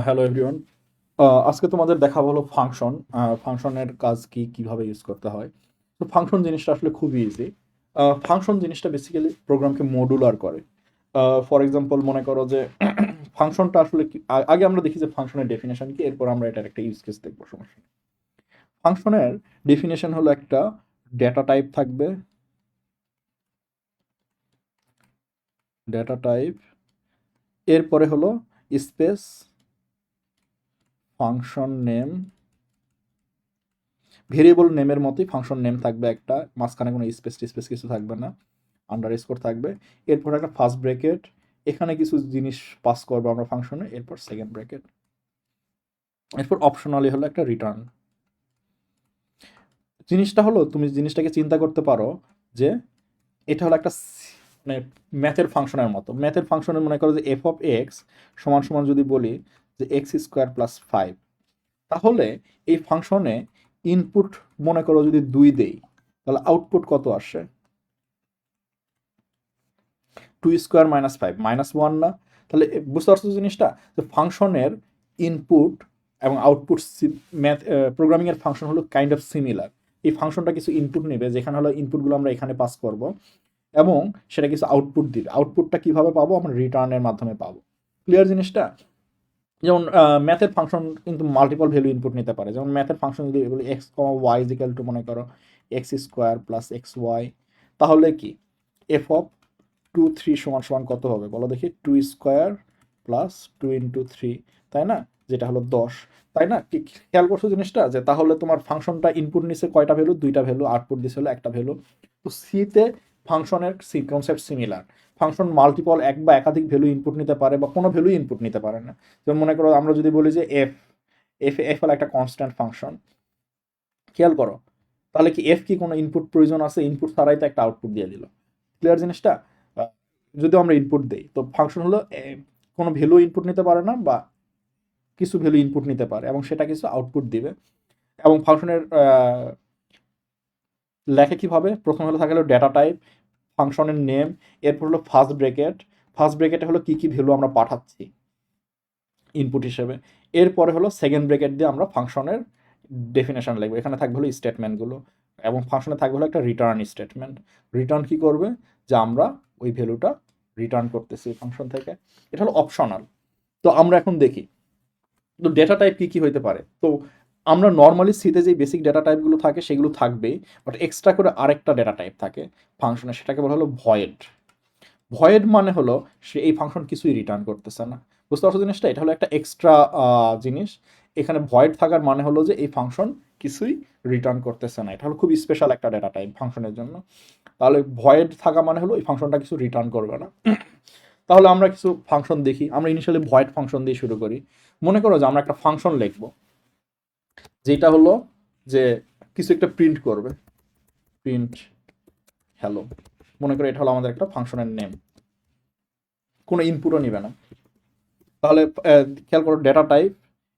Hello everyone. আজকে তোমাদের দেখাবো হলো ফাংশন। ফাংশনের কাজ কি, কিভাবে ইউজ করতে হয়। তো ফাংশন জিনিসটা আসলে খুবই ইজি। ফাংশন জিনিসটা বেসিক্যালি প্রোগ্রামকে মডুলার করে। ফর এক্সাম্পল মনে করো যে ফাংশনটা আসলে কি, আগে আমরা দেখি যে ফাংশনের ডেফিনেশন কি, এরপর আমরা এটার একটা ইউজ কেস দেখবো, সমস্যা নেই। ফাংশনের ডেফিনেশন হলো একটা ডেটা টাইপ থাকবে, ডেটা টাইপ, এরপরে হলো স্পেস, ফাংশন নেম, ভেরিয়েবল নেমের মতোই ফাংশন নেম থাকবে একটা, মাঝখানে কোনো স্পেস টিস্পেস কিছু থাকবে না, আন্ডার স্কোর থাকবে। এরপর একটা ফার্স্ট ব্র্যাকেট, এখানে কিছু জিনিস পাস করবো আমরা ফাংশনে, এরপর সেকেন্ড ব্র্যাকেট, এরপর অপশনালি হলো একটা রিটার্ন। জিনিসটা হলো, তুমি জিনিসটাকে চিন্তা করতে পারো যে এটা হলো একটা মানে ম্যাথের ফাংশনের মতো। ম্যাথের ফাংশনের মনে করো যে এফ অফ এক্স সমান সমান যদি বলি যে এক্স স্কোয়ার প্লাস 5, তাহলে এই ফাংশনে ইনপুট মনে করো যদি 2 দেই, তাহলে আউটপুট কত আসে? 2 স্কোয়ার মাইনাস 5 -1 না? তাহলে বুঝতে পারছো জিনিসটা, যে ফাংশনের ইনপুট এবং আউটপুট, ম্যাথ প্রোগ্রামিংয়ের ফাংশন হলো কাইন্ড অফ সিমিলার। এই ফাংশনটা কিছু ইনপুট নেবে, যেখানে হলো ইনপুটগুলো আমরা এখানে পাস করব, এবং সেটা কিছু আউটপুট দিবে। আউটপুটটা কিভাবে পাবো? আমরা রিটার্নের মাধ্যমে পাবো। ক্লিয়ার জিনিসটা? যেমন ম্যাথের ফাংশন কিন্তু মাল্টিপল ভ্যালু ইনপুট নিতে পারে। যেমন ম্যাথের ফাংশন যদি বলি x comma y is equal to মনে করো x square plus x y, তাহলে কি এফ অফ 2 3 সমান সমান কত হবে বলো দেখি? 2 স্কোয়ার প্লাস 2 × 3, তাই না? যেটা হলো 10, তাই না? কি খেয়াল করছো জিনিসটা, যে তাহলে তোমার ফাংশনটা ইনপুট নিছে কয়টা ভ্যালু? 2টা ভ্যালু। আউটপুট দিছে হলো একটা ভ্যালু। তো সিতে ফাংশনের কনসেপ্ট সিমিলার। ফাংশন মাল্টিপল, এক বা একাধিক ভ্যালু ইনপুট নিতে পারে, বা কোনো ভ্যালু ইনপুট নিতে পারে না। যেমন মনে করো আমরা যদি বলি যে এফ, এফ হলো একটা কনস্ট্যান্ট ফাংশন, খেয়াল করো, তাহলে কি এফ কি কোনো ইনপুট প্রয়োজন আছে? ইনপুট ছাড়াই তো একটা আউটপুট দিয়ে দিল। ক্লিয়ার জিনিসটা? আহ, যদি আমরা ইনপুট দেই, তো ফাংশন হলো কোনো ভ্যালু ইনপুট নিতে পারে না, বা কিছু ভ্যালু ইনপুট নিতে পারে এবং সেটা কিছু আউটপুট দিবে। এবং ফাংশনের লেখে কিভাবে? প্রথমে হলো থাকে হলো ডেটা টাইপ, ফাংশনের নেম, এরপর হলো ফার্স্ট ব্র্যাকেট। ফার্স্ট ব্র্যাকেটে হলো কি কি ভ্যালু আমরা পাঠাচ্ছি ইনপুট হিসেবে। এরপরে হলো সেকেন্ড ব্র্যাকেট দিয়ে আমরা ফাংশনের ডেফিনেশন লিখবো, এখানে থাকবে হলো স্টেটমেন্টগুলো, এবং ফাংশনে থাকবে হলো একটা রিটার্ন স্টেটমেন্ট। রিটার্ন কি করবে? যে আমরা ওই ভ্যালুটা রিটার্ন করতেছি ফাংশন থেকে। এটা হলো অপশনাল। তো আমরা এখন দেখি তো ডেটা টাইপ কি কি হইতে পারে। তো আমরা নর্মালি সিতে যে বেসিক ডেটা টাইপগুলো থাকে সেগুলো থাকবেই, বাট এক্সট্রা করে আরেকটা ডেটা টাইপ থাকে ফাংশনে, সেটাকে বলা হলো ভয়েড। ভয়েড মানে হলো সে এই ফাংশন কিছুই রিটার্ন করতেছে না। বুঝতে পারছো জিনিসটা? এটা হলো একটা এক্সট্রা জিনিস। এখানে ভয়েড থাকার মানে হলো যে এই ফাংশন কিছুই রিটার্ন করতেছে না। এটা হলো খুব স্পেশাল একটা ডেটা টাইপ ফাংশনের জন্য। তাহলে ভয়েড থাকা মানে হলো এই ফাংশনটা কিছু রিটার্ন করবে না। তাহলে আমরা কিছু ফাংশন দেখি। আমরা ইনিশিয়ালি ভয়েড ফাংশন দিয়ে শুরু করি। মনে করো যে আমরা একটা ফাংশন লিখবো, যেটা হলো যে কিছু একটা প্রিন্ট করবে, প্রিন্ট হ্যালো। মনে করো এটা হলো আমাদের একটা ফাংশনের নেম, কোনো ইনপুটও নিবে না। তাহলে খেয়াল করো ডেটা টাইপ,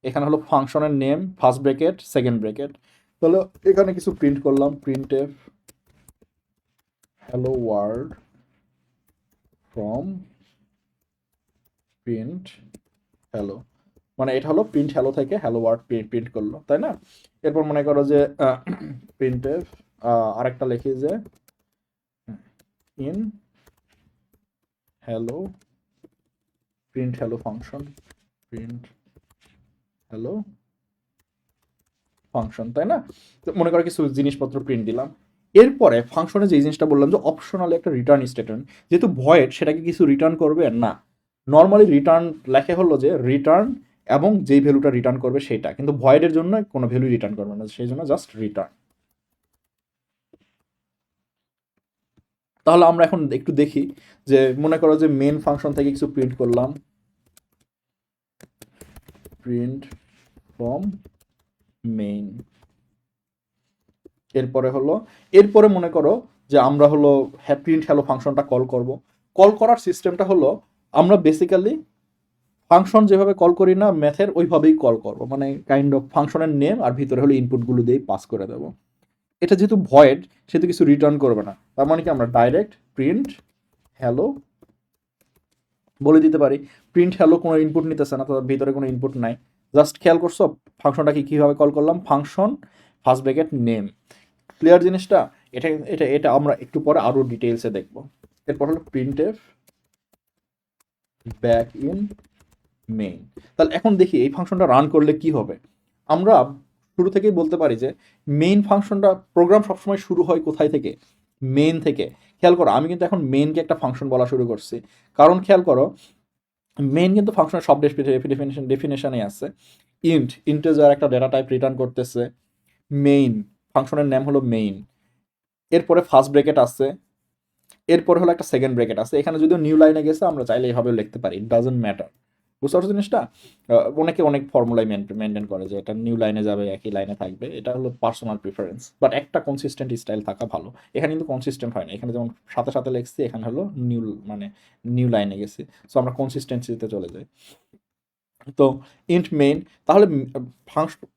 এখানে হলো ফাংশনের name, first bracket, second bracket. তাহলে এখানে কিছু প্রিন্ট করলাম, print F hello world from print hello. মানে এটা হলো প্রিন্ট হ্যালো থেকে হ্যালো ওয়ার্ড প্রিন্ট করলো, তাই না? এরপর মনে করো যে প্রিন্ট এফ, আরেকটা লিখি যে in hello, print hello function, print hello function, তাই না? তো মনে করো কিছু জিনিসপত্র প্রিন্ট দিলাম। এরপরে ফাংশনে যে জিনিসটা বললাম যে অপশনাল একটা রিটার্ন স্টেটমেন্ট, যেহেতু ভয়েড সেটাকে কিছু রিটার্ন করবে না। নর্মালি রিটার্ন লেখে হলো যে রিটার্ন, এবং যেই ভ্যালুটা রিটার্ন করবে সেটা, কিন্তু ভয়েডের জন্য কোনো ভ্যালু রিটার্ন করবে না, সেই জন্য জাস্ট রিটার্ন। তাহলে আমরা এখন একটু দেখি যে মনে করো যে মেন ফাংশন থেকে কিছু প্রিন্ট করলাম, প্রিন্ট ফ্রম মেইন। এরপরে হলো, এরপরে মনে করো যে আমরা হলো প্রিন্ট হ্যালো ফাংশনটা কল করব। কল করার সিস্টেমটা হলো আমরা বেসিক্যালি ফাংশন যেভাবে কল করি না ম্যাথের, ওইভাবেই কল করব, মানে কাইন্ড অফ ফাংশনের নেম আর ভিতরে হলো ইনপুটগুলো দিয়ে পাস করে দেবো। এটা যেহেতু ভয়েড, সেহেতু কিছু রিটার্ন করবে না, তার মানে কি আমরা ডাইরেক্ট প্রিন্ট হ্যালো বলে দিতে পারি প্রিন্ট হ্যালো কোনো ইনপুট নিতেছে না, তার ভিতরে কোনো ইনপুট নাই, জাস্ট খেয়াল করছো ফাংশনটাকে কীভাবে কল করলাম, function first bracket name. Clear জিনিসটা? এটা এটা এটা আমরা একটু পরে আরও ডিটেলসে দেখব। এরপর হলো প্রিন্টএফ ব্যাক ইন মেইন। তাহলে এখন দেখি এই ফাংশনটা রান করলে কি হবে। আমরা শুরু থেকেই বলতে পারি যে মেইন ফাংশনটা, প্রোগ্রাম সবসময় শুরু হয় কোথায় থেকে, মেইন থেকে। খেয়াল করো আমি কিন্তু এখন মেইনকে একটা ফাংশন বলা শুরু করছি, কারণ খেয়াল করো মেইন কিন্তু ফাংশনের সব ডেফিনেশনে আছে। ইন্টিজার একটা ডেটা টাইপ রিটার্ন করতেছে, মেইন ফাংশনের নাম হলো মেইন, এরপরে ফার্স্ট ব্র্যাকেট আছে, এরপরে হলো একটা সেকেন্ড ব্র্যাকেট আছে। এখানে যদিও নিউ লাইনে গেছে আমরা চাইলে এইভাবে লিখতে পারি, ইট ডাজন্ট ম্যাটার। বুঝতে পারছো জিনিসটা? অনেকে অনেক ফর্মুলাই মেনটেন করে যে এটা নিউ লাইনে যাবে, একই লাইনে থাকবে, এটা হলো পার্সোনাল প্রিফারেন্স, বাট একটা কনসিস্টেন্ট স্টাইল থাকা ভালো। এখানে কিন্তু কনসিস্টেন্ট হয় না, এখানে যেমন সাথে সাথে লিখছি, এখানে হলো নিউ লাইনে গেছি, সো আমরা কনসিস্টেন্সিতে চলে যাই। তো ইন্ট মেইন, তাহলে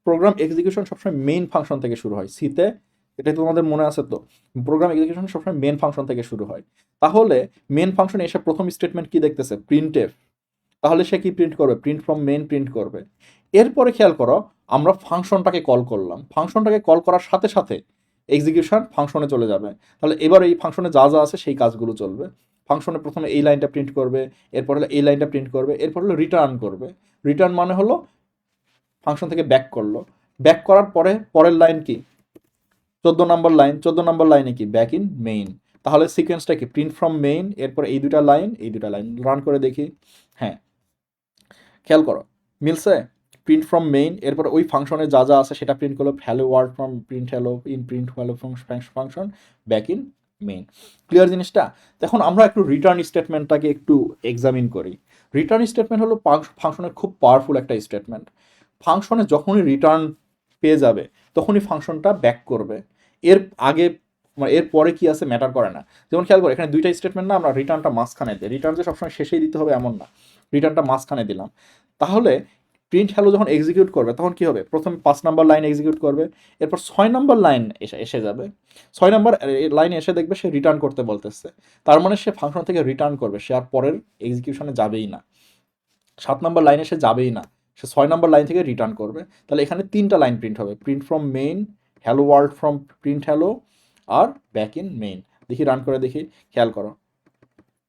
প্রোগ্রাম এক্সিকিউশন সবসময় মেইন ফাংশন থেকে শুরু হয় সিতে, এটা তোমাদের মনে আছে তো, প্রোগ্রাম এক্সিকিউশন সবসময় মেন ফাংশন থেকে শুরু হয়। তাহলে মেন ফাংশনে এসে প্রথম স্টেটমেন্ট কি দেখতেছে, প্রিন্টএফ, তাহলে সে কি প্রিন্ট করবে, প্রিন্ট ফ্রম মেইন প্রিন্ট করবে। এরপরে খেয়াল করো আমরা ফাংশনটাকে কল করলাম, ফাংশনটাকে কল করার সাথে সাথে এক্সিকিউশন ফাংশনে চলে যাবে। তাহলে এবার এই ফাংশনে যা যা আছে সেই কাজগুলো চলবে। ফাংশনে প্রথমে এই লাইনটা প্রিন্ট করবে, এরপর হলো এই লাইনটা প্রিন্ট করবে, এরপর হলো রিটার্ন করবে। রিটার্ন মানে হলো ফাংশন থেকে ব্যাক করলো, ব্যাক করার পরে পরের লাইন কি, 14 নম্বর লাইন, 14 নম্বর লাইনে কি, ব্যাক ইন মেইন। তাহলে সিকোয়েন্সটা কি, প্রিন্ট ফ্রম মেইন, এরপর এই দুটা লাইন, এই দুটা লাইন রান করে দেখি। হ্যাঁ, খেয়াল করো মিলছে, প্রিন্ট ফ্রম মেইন, এরপর ওই ফাংশনে যা যা আছে সেটা প্রিন্ট করলো, hello word from print hello in print hello function back in main. Clear জিনিসটা? এখন আমরা একটু রিটার্ন স্টেটমেন্টটাকে একটু এক্সামিন করি। রিটার্ন স্টেটমেন্ট হলো ফাংশনের খুব পাওয়ারফুল একটা স্টেটমেন্ট। ফাংশনে যখনই রিটার্ন পেয়ে যাবে তখনই ফাংশনটা ব্যাক করবে, এর আগে এর পরে কি আছে ম্যাটার করে না। যেমন খেয়াল করে এখানে দুইটা স্টেটমেন্ট না, আমরা রিটার্নটা মাঝখানে দিই, রিটার্ন যে সবসময় শেষেই দিতে হবে এমন না, রিটার্নটা মাঝখানে দিলাম। তাহলে প্রিন্ট হ্যালো যখন এক্সিকিউট করবে তখন কি হবে, প্রথমে 5 নম্বর লাইন এক্সিকিউট করবে, এরপর 6 নম্বর লাইন এসে যাবে, 6 নম্বর লাইনে এসে দেখবে সে রিটার্ন করতে বলতেছে, তার মানে সে ফাংশন থেকে রিটার্ন করবে, সে আর পরের এক্সিকিউশনে যাবেই না। 7 নম্বর লাইনে সে যাবেই না, সে 6 নম্বর লাইন থেকে রিটার্ন করবে। তাহলে এখানে 3টা লাইন প্রিন্ট হবে, print from main, hello world from print hello, আর ব্যাক ইন মেইন। দেখি রান করে দেখি, খেয়াল করো,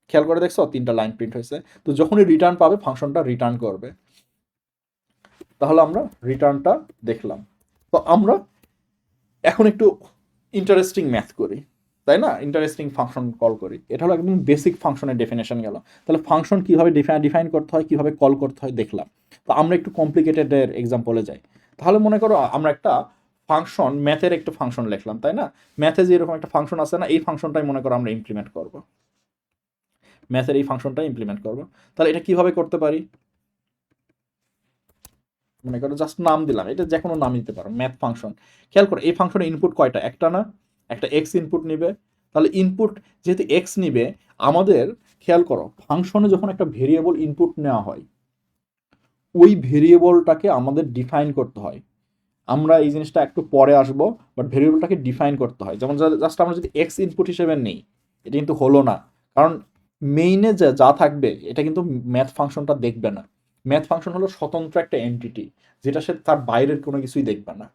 খেয়াল করে দেখছো 3টা লাইন প্রিন্ট হয়েছে। তো যখনই রিটার্ন পাবে ফাংশনটা রিটার্ন করবে। তাহলে আমরা রিটার্নটা দেখলাম। তো আমরা এখন একটু ইন্টারেস্টিং ম্যাথ করি, তাই না, ইন্টারেস্টিং ফাংশন কল করি। এটা হলো একদম বেসিক ফাংশনের ডেফিনেশন গেল। তাহলে ফাংশন কীভাবে ডিফাইন করতে হয়, কীভাবে কল করতে হয় দেখলাম। তো আমরা একটু কমপ্লিকেটেডের এক্সাম্পলে যাই। তাহলে মনে করো আমরা একটা ফাংশন, ম্যাথের একটা ফাংশন লিখলাম, তাই না, ম্যাথে যে এরকম একটা ফাংশন আছে না, এই ফাংশনটাই মনে করো আমরা ইমপ্লিমেন্ট করব, ম্যাথের এই ফাংশনটাই ইমপ্লিমেন্ট করব। তাহলে এটা কীভাবে করতে পারি, মনে করো জাস্ট নাম দিলাম, এটা যে কোনো নাম দিতে পারো, ম্যাথ ফাংশন। খেয়াল করো এই ফাংশনের ইনপুট কয়টা, একটা না, একটা এক্স ইনপুট নিবে। তাহলে ইনপুট যেহেতু এক্স নিবে, আমাদের খেয়াল করো ফাংশনে যখন একটা ভেরিয়েবল ইনপুট নেওয়া হয়, ওই ভেরিয়েবলটাকে আমাদের ডিফাইন করতে হয়। আমরা এই জিনিসটা একটু পরে আসবো, বাট ভেরিয়েবলটাকে ডিফাইন করতে হয়। যেমন জাস্ট আমরা যদি এক্স ইনপুট হিসেবে নেই, এটা কিন্তু হলো না, কারণ মেইনে যা থাকবে এটা কিন্তু ম্যাথ ফাংশনটা দেখবে না। ম্যাথ ফাংশন হলো স্বতন্ত্র একটা এন্টিটি, যেটা সে তার বাইরের কোনো কিছুই দেখবে না।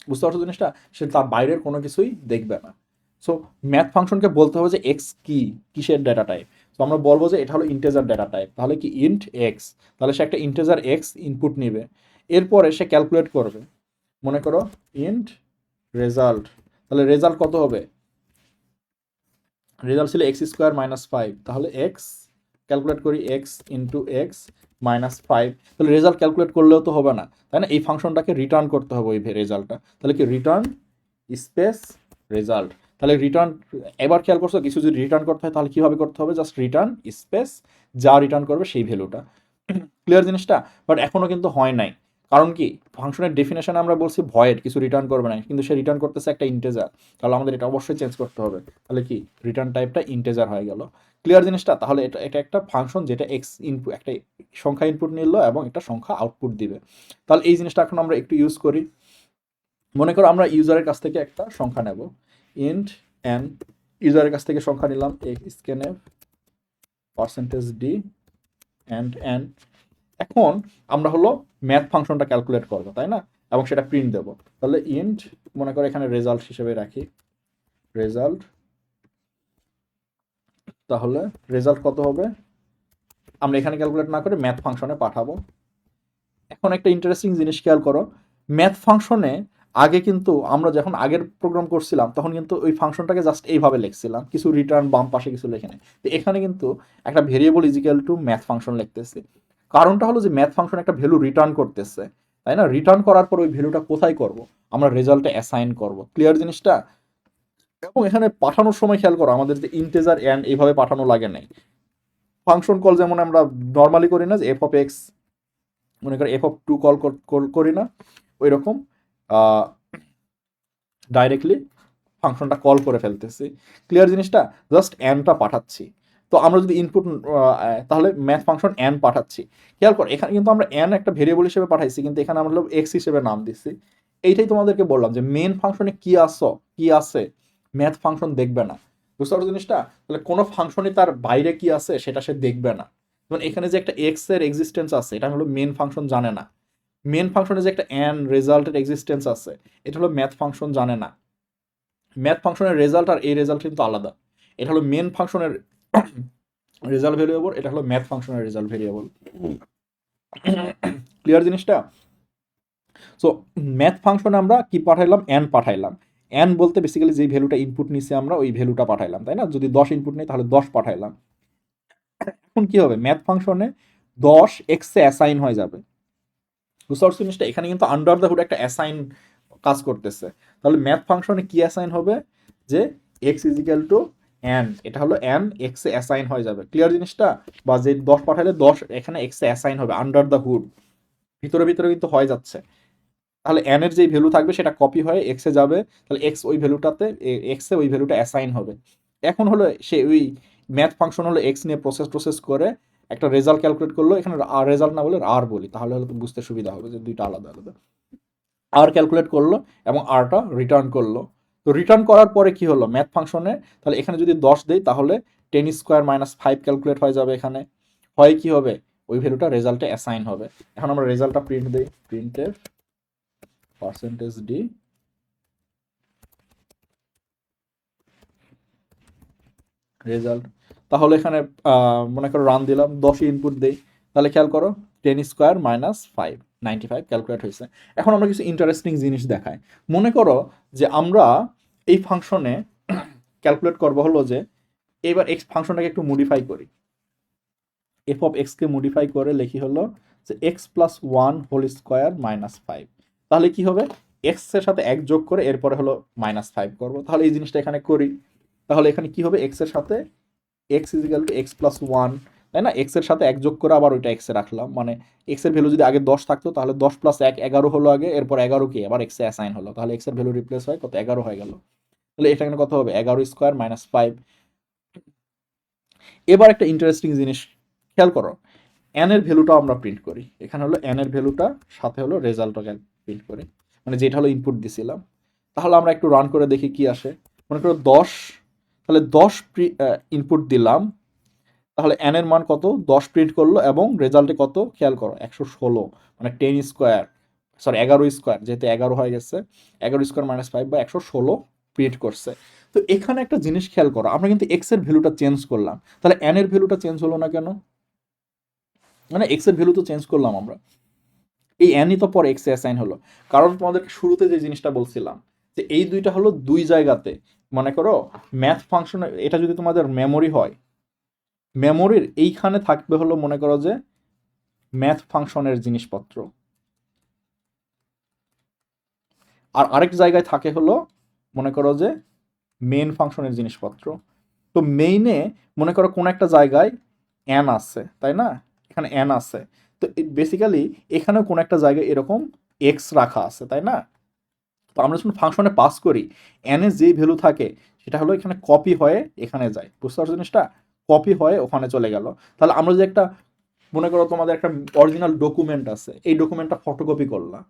বুঝতে পারছো জিনিসটা? সে তার বাইরের কোনো কিছুই দেখবে না। সো ম্যাথ ফাংশনকে বলতে হবে যে এক্স কি, কিসের ডেটা টাইপ। তো আমরা বলবো যে এটা হলো ইন্টেজার ডেটা টাইপ, তাহলে কি ইন্ট এক্স, তাহলে সে একটা ইন্টেজার এক্স ইনপুট নিবে, এরপরে সে ক্যালকুলেট করবে, মনে করো ইন্ট রেজাল্ট, তাহলে রেজাল্ট কত হবে, রেজাল্ট ছিল এক্স স্কোয়ার মাইনাস 5, তাহলে এক্স ক্যালকুলেট করি এক্স ইন্টু এক্স মাইনাস 5। তাহলে রেজাল্ট ক্যালকুলেট করলেও তো হবে না, তাই না, এই ফাংশনটাকে রিটার্ন করতে হবে ওই রেজাল্টটা। তাহলে কি রিটার্ন স্পেস রেজাল্ট, তাহলে রিটার্ন, এবার খেয়াল করছো কিছু যদি রিটার্ন করতে হয় তাহলে কীভাবে করতে হবে, জাস্ট রিটার্ন স্পেস যা রিটার্ন করবে সেই ভ্যালুটা। ক্লিয়ার জিনিসটা? বাট এখনও কিন্তু হয় নাই, কারণ কি ফাংশনের ডেফিনেশনে আমরা বলছি ভয়েড, কিছু রিটার্ন করবে না, কিন্তু সে রিটার্ন করতেছে একটা ইন্টেজার। তাহলে আমাদের এটা অবশ্যই চেঞ্জ করতে হবে, তাহলে কি রিটার্ন টাইপটা ইন্টেজার হয়ে গেল। ক্লিয়ার জিনিসটা? তাহলে এটা এটা একটা ফাংশন যেটা এক্স ইনপুট, একটা সংখ্যা ইনপুট নিল এবং একটা সংখ্যা আউটপুট দিবে। তাহলে এই জিনিসটা এখন আমরা একটু ইউজ করি। মনে করো আমরা ইউজারের কাছ থেকে একটা সংখ্যা নেব, ইন্ট এন, ইউজারের কাছ থেকে সংখ্যা নিলাম scanf percentage d and N. এখন আমরা হলো ম্যাথ ফাংশনটা ক্যালকুলেট করবো, তাই না, এবং সেটা প্রিন্ট দেবো। তাহলে ইন্ট মনে করে এখানে রেজাল্ট হিসেবে রাখি, রেজাল্ট। তাহলে রেজাল্ট কত হবে আমরা এখানে ক্যালকুলেট না করে ম্যাথ ফাংশনে পাঠাবো। এখন একটা ইন্টারেস্টিং জিনিস খেয়াল করো, ম্যাথ ফাংশনে আগে কিন্তু আমরা যখন আগের প্রোগ্রাম করছিলাম তখন কিন্তু ওই ফাংশনটাকে জাস্ট এইভাবে লিখছিলাম, কিছু রিটার্ন বাম পাশে কিছু লেখে নেই। তো এখানে কিন্তু একটা variable is equal to math function লিখতেছি। কারণটা হলো যে ম্যাথ ফাংশন একটা ভ্যালু রিটার্ন করতেছে, তাই না। রিটার্ন করার পর ওই ভ্যালুটা কোথায় করব, আমরা রেজাল্টে অ্যাসাইন করব। ক্লিয়ার জিনিসটা। এবং এখানে পাঠানোর সময় খেয়াল করো, আমাদের যে ইন্টেজার এন এইভাবে পাঠানো লাগে নাই। ফাংশন কল যেমন আমরা নর্মালি করি না, যে এফ অফ এক্স মনে করি এফ অফ টু কল করি না, ওই রকম ডাইরেক্টলি ফাংশনটা কল করে ফেলতেছি। ক্লিয়ার জিনিসটা। জাস্ট এনটা পাঠাচ্ছি। তো আমরা যদি ইনপুট তাহলে ম্যাথ ফাংশন এন পাঠাচ্ছি। খেয়াল কর এখানে কিন্তু আমরা এন একটা ভেরিয়েবল হিসেবে পাঠাইছি, কিন্তু এখানে আমরা এক্স হিসেবে নাম দিচ্ছি। এইটাই তোমাদেরকে বললাম যে মেন ফাংশনে কি আছে ম্যাথ ফাংশন দেখবে না। বুঝতে পারছো জিনিসটা। তাহলে কোনো ফাংশনে তার বাইরে কি আছে সেটা সে দেখবে না। যেমন এখানে যে একটা এক্স এর এক্সিস্টেন্স আছে এটা হলো মেন ফাংশন জানে না। মেন ফাংশনে যে একটা এন রেজাল্টের এক্সিস্টেন্স আছে এটা হলো ম্যাথ ফাংশন জানে না। ম্যাথ ফাংশনের রেজাল্ট আর এই রেজাল্ট কিন্তু আলাদা। এটা হলো মেন ফাংশনের রেজাল্ট ভেরিয়েবল, এটা হলো ম্যাথ ফাংশনের রেজাল্ট ভেরিয়েবল। ক্লিয়ার জিনিসটা। সো ম্যাথ ফাংশনে আমরা কি পাঠাইলাম, এন পাঠাইলাম। এন বলতে বেসিক্যালি যে ভ্যালুটা ইনপুট নিছি আমরা ওই ভ্যালুটা পাঠাইলাম, তাই না। যদি 10 ইনপুট নেই তাহলে 10 পাঠাইলাম। এখন কি হবে, ম্যাথ ফাংশনে 10 এক্সে অ্যাসাইন হয়ে যাবে। বুঝতে পারছো জিনিসটা। এখানে কিন্তু আন্ডার দ্য হুড একটা অ্যাসাইন কাজ করতেছে। তাহলে ম্যাথ ফাংশনে কি অ্যাসাইন হবে, যে এক্স ইজিক্যাল টু এন, এটা হলো এন এক্সে অ্যাসাইন হয়ে যাবে। ক্লিয়ার জিনিসটা। বা যে 10 পাঠালে 10 এখানে এক্সে অ্যাসাইন হবে আন্ডার দ্য হুড, ভিতরে ভিতরে কিন্তু হয়ে যাচ্ছে। তাহলে এন এর যেই ভ্যালু থাকবে সেটা কপি হয়ে এক্সে যাবে, তাহলে এক্স ওই ভ্যালুটাতে এক্সে ওই ভ্যালুটা অ্যাসাইন হবে। এখন হলো সে ওই ম্যাথ ফাংশন হলো এক্স নিয়ে প্রসেস করে একটা রেজাল্ট ক্যালকুলেট করলো। এখানে আর রেজাল্ট না বলে আর বলি, তাহলে হলো বুঝতে সুবিধা হবে যে দুইটা আলাদা আলাদা। আর ক্যালকুলেট করলো এবং আরটা রিটার্ন করলো। তো রিটার্ন করার পরে কি হলো ম্যাথ ফাংশনে, তাহলে এখানে যদি 10 দেই তাহলে 10 স্কোয়ার মাইনাস 5 ক্যালকুলেট হয়ে যাবে। এখানে হয় কি হবে, ওই ভ্যালুটা রেজাল্টে অ্যাসাইন হবে। এখন আমরা রেজাল্টটা প্রিন্ট দিই, প্রিন্টের পার্সেন্টেজ ডি রেজাল্ট। তাহলে এখানে মনে করো রান দিলাম, 10 ইনপুট দেই, তাহলে খেয়াল করো 10 স্কোয়ার মাইনাস 5 95 ক্যালকুলেট হয়েছে। এখন আমরা কিছু ইন্টারেস্টিং জিনিস দেখাই। মনে করো যে আমরা এই ফাংশনে ক্যালকুলেট করবো হলো যে এবার এক্স ফাংশনটাকে একটু মডিফাই করি, এফ অফ এক্সকে মডিফাই করে লিখি হলো যে x plus 1 whole square minus 5। তাহলে কি হবে, এক্স এর সাথে 1 যোগ করে এরপরে হলো মাইনাস 5 করবো। তাহলে এই জিনিসটা এখানে করি। তাহলে এখানে কি হবে, এক্স এর সাথে x is equal to x plus 1, তাই না। এক্স এর সাথে 1 যোগ করে আবার ওইটা এক্সে রাখলাম, মানে এক্স এর ভ্যালু যদি আগে 10 থাকতো তাহলে 10 প্লাস 1 11 হলো আগে, এরপর 11 কি আবার এক্সে অ্যাসাইন হলো, তাহলে এক্স এর ভ্যালু রিপ্লেস হয় কত 11 হয়ে গেল। তাহলে এটা এখানে কত হবে 11 স্কোয়ার মাইনাস 5। এবার একটা ইন্টারেস্টিং জিনিস খেয়াল করো, এন এর ভ্যালুটা আমরা প্রিন্ট করি। এখানে হলো এন এর ভ্যালুটা সাথে হলো রেজাল্টটা প্রিন্ট করি, মানে যেটা হলো ইনপুট দিছিলাম। তাহলে আমরা একটু রান করে দেখি কি আসে। মনে করো 10, তাহলে 10 ইনপুট দিলাম, তাহলে এন এর মান কত 10 প্রিন্ট করলো এবং রেজাল্টে কত খেয়াল করো 116, মানে 10 স্কোয়ার সরি 11 স্কোয়ার, যেহেতু 11 হয়ে গেছে 11 স্কোয়ার মাইনাস 5 বা 116 প্রিন্ট করছে। তো এখানে একটা জিনিস খেয়াল করো, আমরা কিন্তু এক্স এর ভ্যালুটা চেঞ্জ করলাম, তাহলে এন এর ভ্যালুটা চেঞ্জ হলো না কেন, মানে এক্স এর ভ্যালু তো চেঞ্জ করলাম আমরা, এই এনই তো পরে এক্স এ অ্যাসাইন হলো। কারণ তোমাদেরকে শুরুতে যে জিনিসটা বলছিলাম যে এই দুইটা হলো দুই জায়গাতে। মনে করো ম্যাথ ফাংশন, এটা যদি তোমাদের মেমোরি হয়, মেমোরির এইখানে থাকবে হলো মনে করো যে ম্যাথ ফাংশনের জিনিসপত্র, আর আরেক জায়গায় থাকে হলো মনে করো যে মেইন ফাংশনের জিনিসপত্র। তো মেইনে মনে করো কোন একটা জায়গায় এন আছে, তাই না, এখানে এন আছে। তো বেসিক্যালি এখানেও কোন একটা জায়গায় এরকম এক্স রাখা আছে, তাই না। তো আমরা যখন ফাংশনে পাস করি এন এর যে ভ্যালু থাকে সেটা হলো এখানে কপি হয়ে এখানে যায়। বুঝতে পারছো জিনিসটা, কপি হয়ে ওখানে চলে গেল। তাহলে আমরা যে একটা মনে করো তোমাদের একটা অরিজিনাল ডকুমেন্ট আছে, এই ডকুমেন্টটা ফটোকপি করলাম,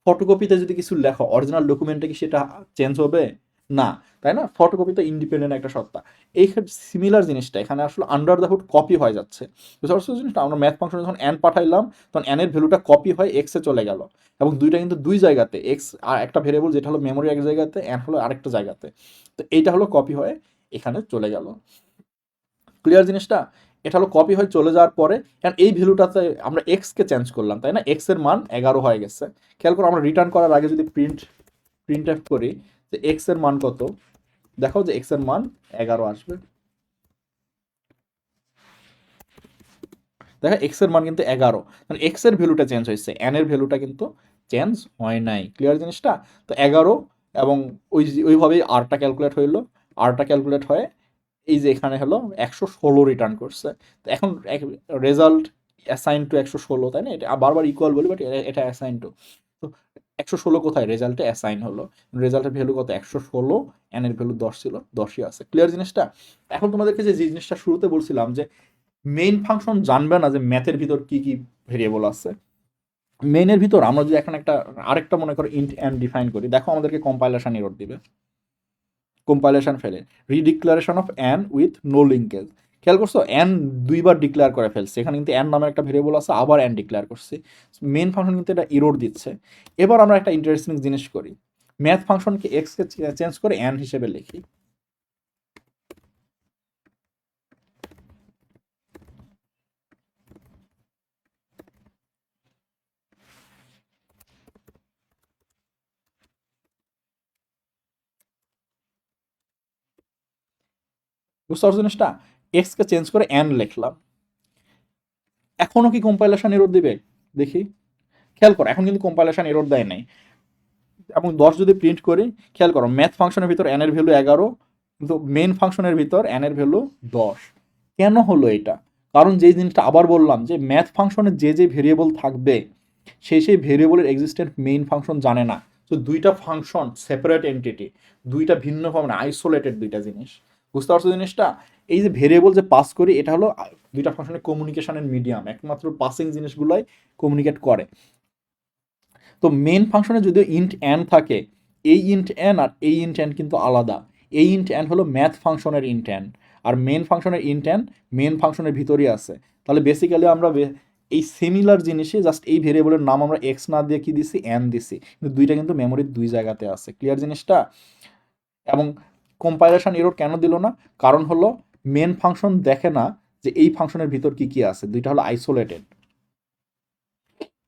ফটোকপিতে যদি কিছু লেখো অরিজিনাল ডকুমেন্টে কি সেটা চেঞ্জ হবে না। তাই না? ফটোকপি তো ইন্ডিপেন্ডেন্ট একটা সত্তা। এই সিমিলার জিনিসটা এখানে আসলে আন্ডার দ্য হুড কপি হয়ে যাচ্ছে। বুঝতে পারছো জিনিসটা? আমরা ম্যাথ ফাংশনে যখন n পাঠাইলাম তখন n এর ভ্যালুটা কপি হয়ে x এ চলে গেল, এবং দুইটা কিন্তু দুই জায়গাতে, x আর একটা ভেরিয়েবল যেটা হলো মেমোরি এক জায়গাতে, n হলো আরেকটা জায়গাতে। তো এইটা হলো কপি হয়ে এখানে চলে গেল। ক্লিয়ার জিনিসটা? এটা হলো কপি হয়ে চলে যাওয়ার পরে কারণ এই ভ্যালুটাতে আমরা x কে চেঞ্জ করলাম, তাই না? x এর মান 11 হয়ে গেছে। খেয়াল করো, আমরা রিটার্ন করার আগে যদি প্রিন্ট এফ করি যে x এর মান কত, দেখো যে x এর মান 11 আসবে। দেখো x এর মান কিন্তু 11, মানে x এর ভ্যালুটা চেঞ্জ হয়েছে, n এর ভ্যালুটা কিন্তু চেঞ্জ হয় নাই। ক্লিয়ার জিনিসটা? তো 11 এবং ওইভাবেই আরটা ক্যালকুলেট হইলো, আরটা ক্যালকুলেট হয়ে এই যে এখানে হলো 116 রিটার্ন করছে। তো এখন রেজাল্ট অ্যাসাইন টু 116, তাই না? এটা বারবার ইকুয়াল বলি, বাট এটা অ্যাসাইন টু। তো 116 কোথায়? রেজাল্টে অ্যাসাইন হলো। রেজাল্টের ভ্যালু কত? 116, এন এর ভ্যালু 10 ছিল, 10ই আছে। ক্লিয়ার জিনিসটা? এখন তোমাদেরকে যে জিনিসটা শুরুতে বলছিলাম যে মেইন ফাংশন জানবে না যে ম্যাথের ভিতর কি কি ভেরিয়েবল আছে। মেইনের ভিতর আমরা যদি এখন আরেকটা মনে করো ইন্ট এন ডিফাইন করি, দেখো আমাদেরকে কম্পাইলেশন এরর দিবে, কম্পাইলেশন ফেলে redeclaration of an with no linkage. খেয়াল করছো, অ্যান দুইবার ডিক্লেয়ার করে ফেলছে, এখানে কিন্তু অ্যান নামের একটা ভেরিয়েবল আছে, আবার অ্যান ডিক্লেয়ার করছে। মেন ফাংশন কিন্তু এটা ইরোর দিচ্ছে। এবার আমরা একটা ইন্টারেস্টিং জিনিস করি, ম্যাথ ফাংশনকে এক্স কে চেঞ্জ করে অ্যান হিসেবে লিখি। বুঝতে পারছো জিনিসটা? এক্স কে চেঞ্জ করে অ্যান লিখলাম। এখনো কি কম্পাইলেশন এরর দিবে? দেখি, খেয়াল করো এখন কিন্তু কম্পাইলেশন এরর দেয় নাই। এবং 10 যদি প্রিন্ট করি, খেয়াল করো ম্যাথ ফাংশনের ভিতর এন এর ভ্যালু 11, কিন্তু মেন ফাংশনের ভিতর এন এর ভ্যালু 10। কেন হলো এটা? কারণ যেই জিনিসটা আবার বললাম যে ম্যাথ ফাংশনে যে যে ভেরিয়েবল থাকবে সেই ভেরিয়েবলের এক্সিস্টেন্ট মেইন ফাংশন জানে না। তো দুইটা ফাংশন সেপারেট এন্টিটি, দুইটা ভিন্ন মানে আইসোলেটেড দুইটা জিনিস। বুঝতে পারছো জিনিসটা? এই যে ভেরিয়েবল যে পাস করি, এটা হলো দুইটা ফাংশনের কমিউনিকেশনের মিডিয়াম, একমাত্র পাসিং জিনিসগুলোই কমিউনিকেট করে। তো মেন ফাংশনে যদিও ইন্ট এন থাকে, এই ইন্ট এন আর এই ইন্ট এন কিন্তু আলাদা। এই ইন্ট এন হলো ম্যাথ ফাংশনের ইন্ট এন, আর মেন ফাংশনের ইন্ট এন মেন ফাংশনের ভিতরেই আছে। তাহলে বেসিক্যালি আমরা এই সিমিলার জিনিসে জাস্ট এই ভেরিয়েবলের নাম আমরা এক্স না দিয়ে কি দিছি? এন দিছি, কিন্তু দুইটা কিন্তু মেমোরির দুই জায়গাতে আছে। ক্লিয়ার জিনিসটা? এবং কম্পাইলেশন এরর কেন দিল না? কারণ হলো মেন ফাংশন দেখে না যে এই ফাংশনের ভিতর কি কি আছে, দুইটা হলো আইসোলেটেড।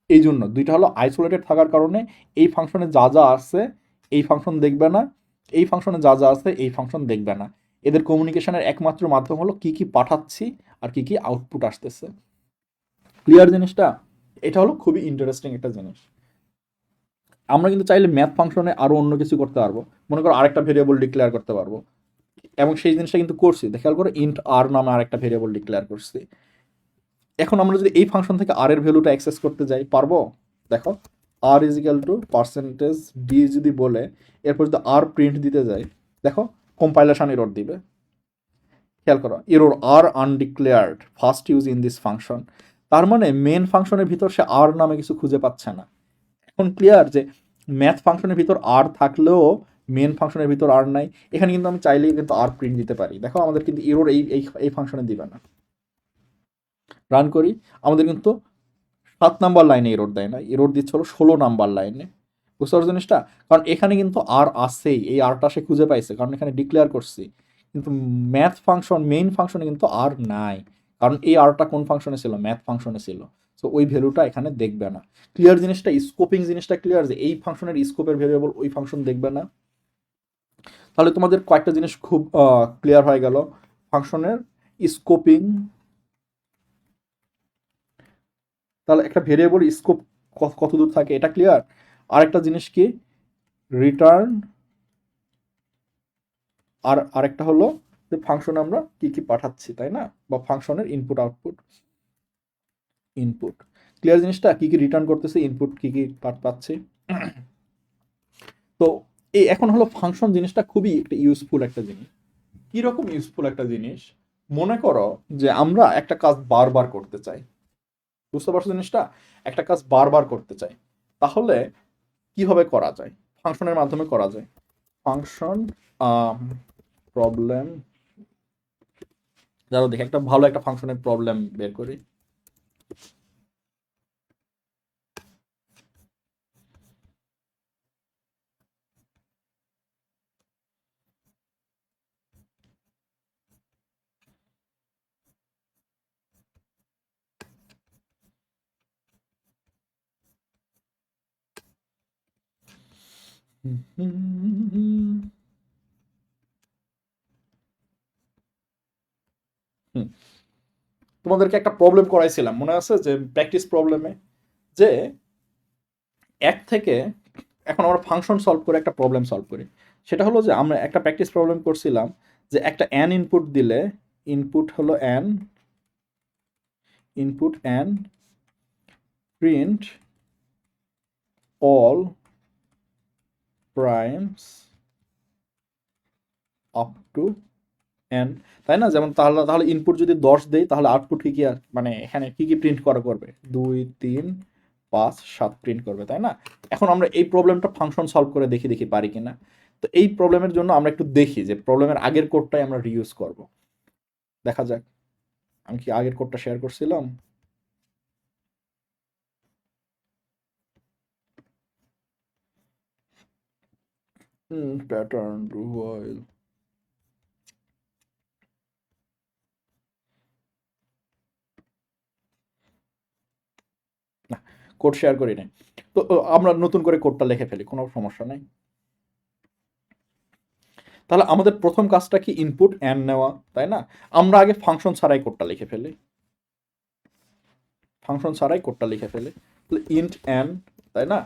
এই জন্য দুইটা হলো আইসোলেটেড থাকার কারণে এই ফাংশনে যা যা আছে এই ফাংশন দেখবে না, এই ফাংশনে যা যা আছে এই ফাংশন দেখবে না। এদের কমিউনিকেশনের একমাত্র মাধ্যম হলো কি কি পাঠাচ্ছি আর কি কি আউটপুট আসতেছে। ক্লিয়ার জিনিসটা? এটা হলো খুবই ইন্টারেস্টিং একটা জিনিস। আমরা কিন্তু চাইলে ম্যাথ ফাংশনে আরো অন্য কিছু করতে পারবো, মনে করো আরেকটা ভেরিয়েবল ডিক্লেয়ার করতে পারবো, এবং সেই জিনিসটা কিন্তু করছি। খেয়াল করো ইন্ট আর নামে আরেকটা ভেরিয়েবল ডিক্লেয়ার করছি। এখন আমরা যদি এই ফাংশন থেকে আর এর ভ্যালুটা অ্যাক্সেস করতে যাই, পারবো? দেখো, r is equal to percentage d যদি বলে এরপর যদি আর প্রিন্ট দিতে যাই, দেখো কম্পাইলেশন এরর দিবে। খেয়াল করো, error r undeclared first use in this function. তার মানে মেন ফাংশনের ভিতর সে আর নামে কিছু খুঁজে পাচ্ছে না। এখন ক্লিয়ার যে ম্যাথ ফাংশনের ভিতর আর থাকলেও মেন ফাংশনের ভিতর আর নাই। এখানে কিন্তু আমি চাইলেই কিন্তু আর প্রিন্ট দিতে পারি। দেখো আমাদের কিন্তু এরর এই ফাংশনে দিবে না। রান করি, আমাদের কিন্তু 7 নাম্বার লাইনে এরর দেয় না, এরর দিচ্ছে হলো 16 নাম্বার লাইনে। বুঝতে পারছো জিনিসটা? কারণ এখানে কিন্তু আর আসেই, এই আরটা সে খুঁজে পাইছে কারণ এখানে ডিক্লেয়ার করছি। কিন্তু ম্যাথ ফাংশন মেইন ফাংশনে কিন্তু আর নাই, কারণ এই আরটা কোন ফাংশনে ছিল? ম্যাথ ফাংশনে ছিল। সো ওই ভ্যালুটা এখানে দেখবে না। ক্লিয়ার জিনিসটা? স্কোপিং জিনিসটা ক্লিয়ার যে এই ফাংশনের স্কোপের ভেরিয়েবল ওই ফাংশন দেখবে না। তাহলে তোমাদের কয়েকটা জিনিস খুব ক্লিয়ার হয়ে গেল। ফাংশনের স্কোপিং, তাহলে একটা ভেরিয়েবল স্কোপ কত দূর থাকে এটা ক্লিয়ার। আরেকটা জিনিস কি? রিটার্ন। আর আরেকটা হলো যে ফাংশনে আমরা কি কি পাঠাচ্ছি, তাই না? বা ফাংশনের ইনপুট আউটপুট। ইনপুট ক্লিয়ার জিনিসটা? কি কি রিটার্ন করতেছে, ইনপুট কি কি পাচ্ছি। তো এই এখন হলো ফাংশন জিনিসটা খুবই একটা ইউজফুল একটা জিনিস। কিরকম ইউজফুল একটা জিনিস? মনে করো যে আমরা একটা কাজ বারবার করতে চাই। বুঝতে পারছো জিনিসটা? একটা কাজ বারবার করতে চাই, তাহলে কিভাবে করা যায়? ফাংশনের মাধ্যমে করা যায়। ফাংশন প্রবলেম, যারা দেখি একটা ভালো একটা ফাংশনের প্রবলেম বের করি। তোমাদেরকে একটা প্রবলেম করাইছিলাম মনে আছে, যে প্র্যাকটিস প্রবলেমে, যে এক থেকে এখন আমরা ফাংশন সলভ করে একটা প্রবলেম সলভ করি। সেটা হলো যে আমরা একটা প্র্যাকটিস প্রবলেম করছিলাম যে একটা অ্যান ইনপুট দিলে, ইনপুট হলো an, input an, print all primes up to N, তাই না? যেমন তাহলে তাহলে ইনপুট যদি 10 দেই তাহলে আউটপুট কি কি মানে এখানে কি কি প্রিন্ট করা করবে, 2 3 5 7 প্রিন্ট করবে, তাই না? এখন আমরা এই প্রবলেমটা ফাংশন সলভ করে দেখি দেখি পারি কিনা। তো এই প্রবলেমের জন্য আমরা একটু দেখি যে প্রবলেমের আগের কোডটাই আমরা রিইউজ করব। দেখা যাক, আমি কি আগের কোডটা শেয়ার করছিলাম? প্যাটার্ন টু হোয়াইল, না কোড শেয়ার করি নাই। তো আমরা নতুন করে কোডটা লিখে ফেলি, কোনো সমস্যা নাই। তাহলে আমাদের প্রথম কাজটা কি, ইনপুট অ্যান নেওয়া, তাই না? আমরা আগে ফাংশন ছাড়াই কোডটা লিখে ফেলি, ফাংশন ছাড়াই কোডটা লিখে ফেলি। তাহলে ইন্ট অ্যান, তাই না?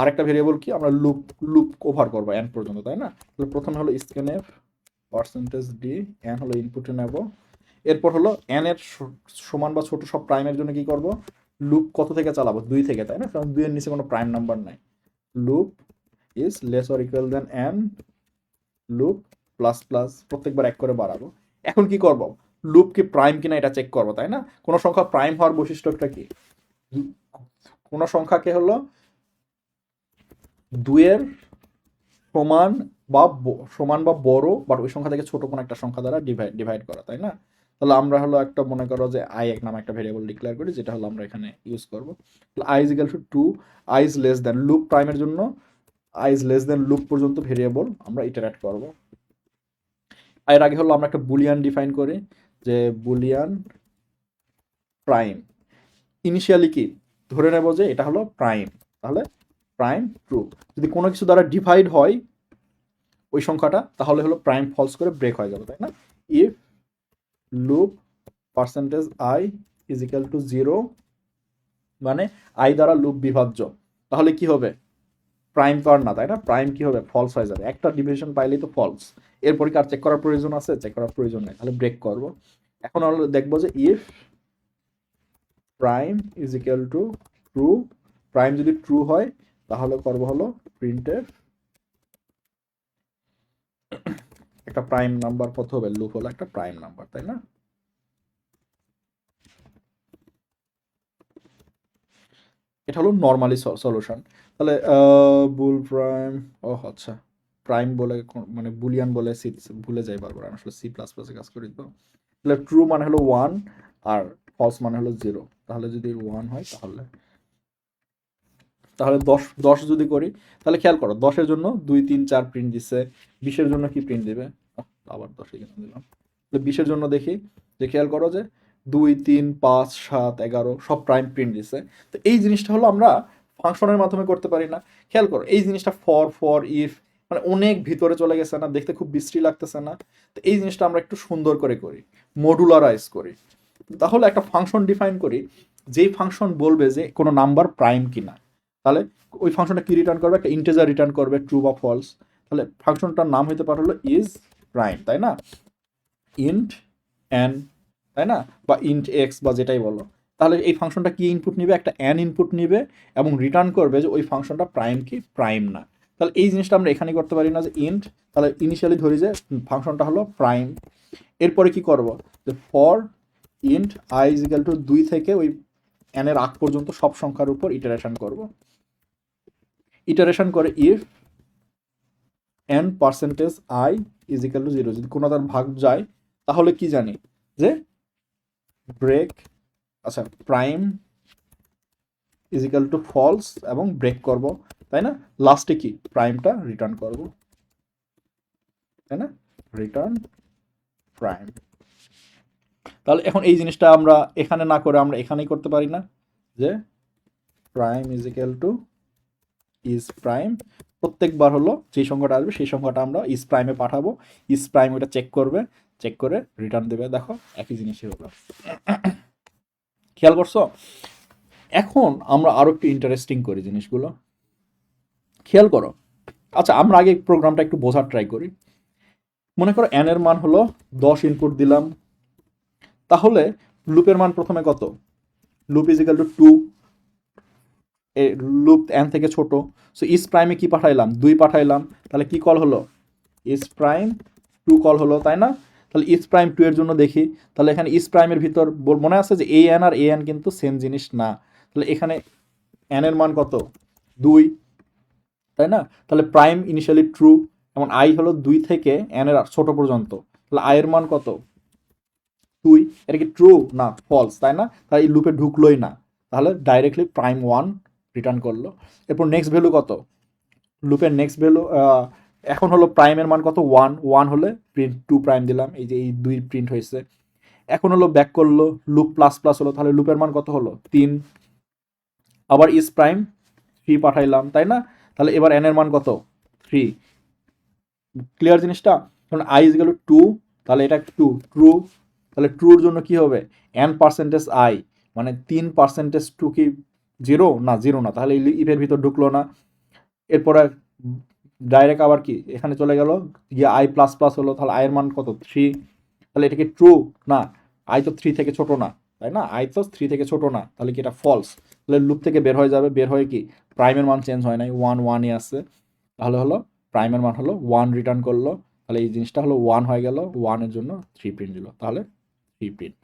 আরেকটা ভেরিয়েবল কি, আমরা লুপ লুপ ওভার করবো অ্যান পর্যন্ত, তাই না? তাহলে প্রথমে হলো স্ক্যানএফ পার্সেন্টেজ ডি, অ্যান হলো ইনপুটে নেব। এরপর হলো অ্যান এর সমান বা ছোট সব প্রাইমের জন্য কি করব, লুপ কত থেকে চালাবো, 2 থেকে, তাই না? কারণ 2 এর নিচে কোনো প্রাইম নাম্বার নাই। Loop is less or equal than n loop plus plus, প্রত্যেকবার এক করে বাড়াবো। এখন কি করব, লুপ কি প্রাইম কিনা এটা চেক করবো, তাই না? কোনো সংখ্যা প্রাইম হওয়ার বৈশিষ্ট্যটা কি, কোনো সংখ্যাকে হলো 2 এর সমান সমান বা বড়, বাট ওই সংখ্যা থেকে ছোট কোনো একটা সংখ্যা দ্বারা ডিভাইড করা, তাই না? তাহলে আমরা হলো একটা মনে করো যে আই এক নামে একটা ভেরিয়েবল ডিক্লেয়ার করি, যেটা হলো আমরা এখানে ইউজ করবো। তাহলে I is equal two 2, I is less than, loop প্রাইমের জন্য I is less than loop পর্যন্ত ভেরিয়েবল আমরা ইটারেট করব। এর আগে হলো আমরা একটা বুলিয়ান ডিফাইন করি, যে বুলিয়ান প্রাইম, ইনিশিয়ালি কি ধরে নেব যে এটা হলো প্রাইম, তাহলে প্রাইম ট্রু। যদি কোনো কিছু দ্বারা ডিভাইড হয় ওই সংখ্যাটা, তাহলে হলো প্রাইম ফলস করে ব্রেক হয়ে যাবে, তাই না? If loop percentage I is equal two 0, মানে আই দ্বারা লুপ বিভাজ্য, তাহলে কি হবে, প্রাইম তো আর না, তাই না? প্রাইম কি হবে, ফলস হয়ে যাবে, একটা ডিভিশন পাইলেই তো ফলস। এরপরে কি আর চেক করার প্রয়োজন আছে, চেক করার প্রয়োজন নেই, তাহলে ব্রেক করব। এখন হলো দেখবো যে if prime is equal to true, prime যদি ট্রু হয় তাহলে করব হলো প্রিন্টের একটা প্রাইম নাম্বার কত হবে, লুপ হলো একটা প্রাইম নাম্বার, তাই না? এটা হলো নর্মালি সলিউশন। তাহলে বুল প্রাইম, ও আচ্ছা, প্রাইম বলে মানে বুলিয়ান বলে সি ভুলে যাই বারবার, আমি আসলে C++ কাজ করি তো। তাহলে ট্রু মানে হলো 1 আর ফলস মানে হলো 0। তাহলে যদি 1 হয় তাহলে তাহলে 10 যদি করি, তাহলে খেয়াল করো 10-এর জন্য 2 3 4 প্রিন্ট দিচ্ছে, 20-এর জন্য কি প্রিন্ট দিবে, আবার 10 এখানে দিলাম। তাহলে 20-এর জন্য দেখি, যে খেয়াল করো যে 2 3 5 7 11 সব প্রাইম প্রিন্ট দিচ্ছে। তো এই জিনিসটা হলো আমরা ফাংশনের মাধ্যমে করতে পারি না। খেয়াল করো এই জিনিসটা ফর ইফ মানে অনেক ভিতরে চলে গেছে না, দেখতে খুব বিশ্রী লাগতেছে না? তো এই জিনিসটা আমরা একটু সুন্দর করে করি, মডুলারাইজ করি। তাহলে একটা ফাংশন ডিফাইন করি, যেই ফাংশন বলবে যে কোনো নাম্বার প্রাইম কিনা, তাহলে ওই ফাংশনটা কি রিটার্ন করবে, একটা ইন্টিজার রিটার্ন করবে, ট্রু বা ফলস। তাহলে ফাংশনটার নাম হইতে পারে হলো ইজ প্রাইম, তাই না? ইন্ট অ্যান, তাই না? বা ইন্ট এক্স বা যেটাই বলো। তাহলে এই ফাংশনটা কি ইনপুট নিবে, একটা অ্যান ইনপুট নিবে এবং রিটার্ন করবে যে ওই ফাংশনটা প্রাইম কি প্রাইম না। তাহলে এই জিনিসটা আমরা এখানে করতে পারি না, যে ইন্ট, তাহলে ইনিশিয়ালি ধরি যে ফাংশনটা হলো প্রাইম। এরপরে কি করব, যে for int I is equal two 2 থেকে ওই এন এর আগ পর্যন্ত সব সংখ্যার উপর ইটারেশন করব। ইটারেশন করে if n percentage I is equal two 0, যদি কোনো তার ভাগ যায় তাহলে কি জানি যে ব্রেক, আচ্ছা prime is equal to false এবং ব্রেক করব, তাই না? লাস্টে কি প্রাইমটা রিটার্ন করব, তাই না? Return prime. তাহলে এখন এই জিনিসটা আমরা এখানে না করে আমরা এখানেই করতে পারি না, যে prime is equal two is prime, প্রত্যেকবার হলো যেই সংখ্যাটা আসবে সেই সংখ্যাটা আমরা ইজ প্রাইমে পাঠাবো, ইজ প্রাইম ওটা চেক করবে, চেক করে রিটার্ন দেবে। দেখো একই জিনিসই হলো, খেয়াল করছো? এখন আমরা আরো একটু ইন্টারেস্টিং করি জিনিসগুলো, খেয়াল করো। আচ্ছা আমরা আগে প্রোগ্রামটা একটু বোঝার ট্রাই করি। মনে করো n এর মান হলো 10 ইনপুট দিলাম, তাহলে লুপের মান প্রথমে কত? Loop is equal two 2, loop n থেকে ছোট, সো ইজ প্রাইমে কি পাঠাইলাম? 2 পাঠাইলাম, তাহলে কি কল হলো? ইজ প্রাইম 2 কল হলো, তাই না? তাহলে ইজ প্রাইম 2 এর জন্য দেখি, তাহলে এখানে ইজ প্রাইমের ভিতর মনে আছে যে an আর an কিন্তু সেম জিনিস না, তাহলে এখানে n এর মান কত? 2, তাই না? তাহলে প্রাইম ইনিশিয়ালি ট্রু, এবং আই হলো 2 থেকে n এর ছোট পর্যন্ত, তাহলে আই এর মান কত? 2। এটা কি ট্রু না ফলস, তাই না? তাহলে এই লুপে ঢুকলোই না, তাহলে ডাইরেক্টলি প্রাইম 1 রিটার্ন করলো। এরপর নেক্সট ভ্যালু কত? লুপের নেক্সট ভ্যালু এখন হলো প্রাইমের মান কত? 1 হলে প্রিন্ট 2 প্রাইম দিলাম, এই যে এই 2 প্রিন্ট হয়েছে। এখন হলো ব্যাক করলো, লুপ প্লাস প্লাস হলো, তাহলে লুপের মান কত হলো? 3। আবার ইজ প্রাইম 3 পাঠাইলাম, তাই না? তাহলে এবার n এর মান কত? 3। ক্লিয়ার জিনিসটা? কারণ আই ইজ গেল 2, তাহলে এটা 2 ট্রু, তাহলে ট্রুর জন্য কি হবে? n পার্সেন্টেজ আই, মানে 3 পার্সেন্টেজ 2 কি 0 না? 0 না, তাহলে ইফের ভিতর ঢুকলো না। এরপরে ডাইরেক্ট আবার কি এখানে চলে গেল, গিয়ে আই প্লাস প্লাস হলো, তাহলে আয়ের মান কত? 3। তাহলে এটা কি ট্রু না? আই তো 3 থেকে ছোট না, তাই না? আই তো 3 থেকে ছোট না, তাহলে কি এটা ফলস? তাহলে লুপ থেকে বের হয়ে যাবে, বের হয়ে কি প্রাইমের মান চেঞ্জ হয় নাই, 1ই আছে, তাহলে হলো প্রাইমের মান হলো 1 রিটার্ন করলো, তাহলে এই জিনিসটা হলো 1 হয়ে গেল, 1 এর জন্য 3 প্রিন্ট দিল, তাহলে 3 প্রিন্ট।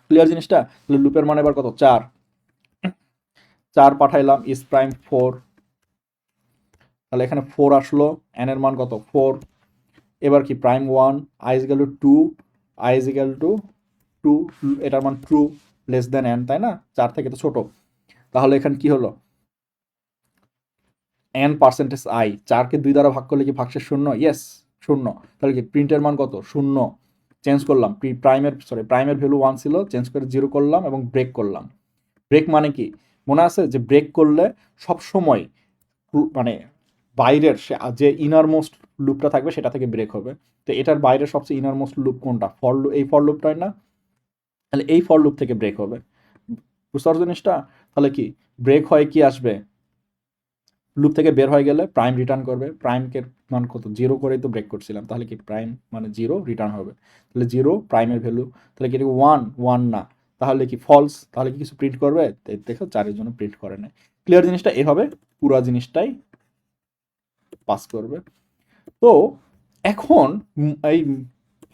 ক্লিয়ার জিনিসটা? তাহলে লুপের মান এবার কত? 4 পাঠাইলাম, ইজ প্রাইম 4, তাহলে এখানে 4 আসলো, n এর মান কত? 4। এবার কি prime 1, I is equal two 2, I is equal two 2, এটার মান ট্রু, লেস দেন n, তাই না? 4 থেকে তো ছোট, তাহলে এখানে কি হলো? n পার্সেন্টেজ আই, 4কে 2 দ্বারা ভাগ করলে কি ভাগশেষ 0? ইয়েস 0। তাহলে কি প্রিন্টের মান কত? 0। চেঞ্জ করলাম, প্রাইমের ভ্যালু 1 ছিল, চেঞ্জ করে 0 করলাম এবং ব্রেক করলাম। ব্রেক মানে কি মনে আছে? যে ব্রেক করলে সব সময় মানে বাইরের যে ইনার মোস্ট লুপটা থাকবে সেটা থেকে ব্রেক হবে। তো এটার বাইরের সবচেয়ে ইনার মোস্ট লুপ কোনটা? ফর লুপ, এই ফর লুপটাই না? তাহলে এই ফর লুপ থেকে ব্রেক হবে, বুঝতে পারছো জিনিসটা? তাহলে কি ব্রেক হয় কি আসবে? লুপ থেকে বের হয়ে গেলে প্রাইম রিটার্ন করবে, প্রাইমকে মান কত? 0 করেই তো ব্রেক করছিলাম, তাহলে কি প্রাইম মানে 0 রিটার্ন হবে, তাহলে 0 প্রাইমের ভ্যালু, তাহলে কি 1 না, তাহলে কি ফলস, তাহলে কি কিছু প্রিন্ট করবে? দেখো 4 এর জন্য প্রিন্ট করে না। ক্লিয়ার জিনিসটা? এভাবে পুরো জিনিসটাই পাস করবে। তো এখন এই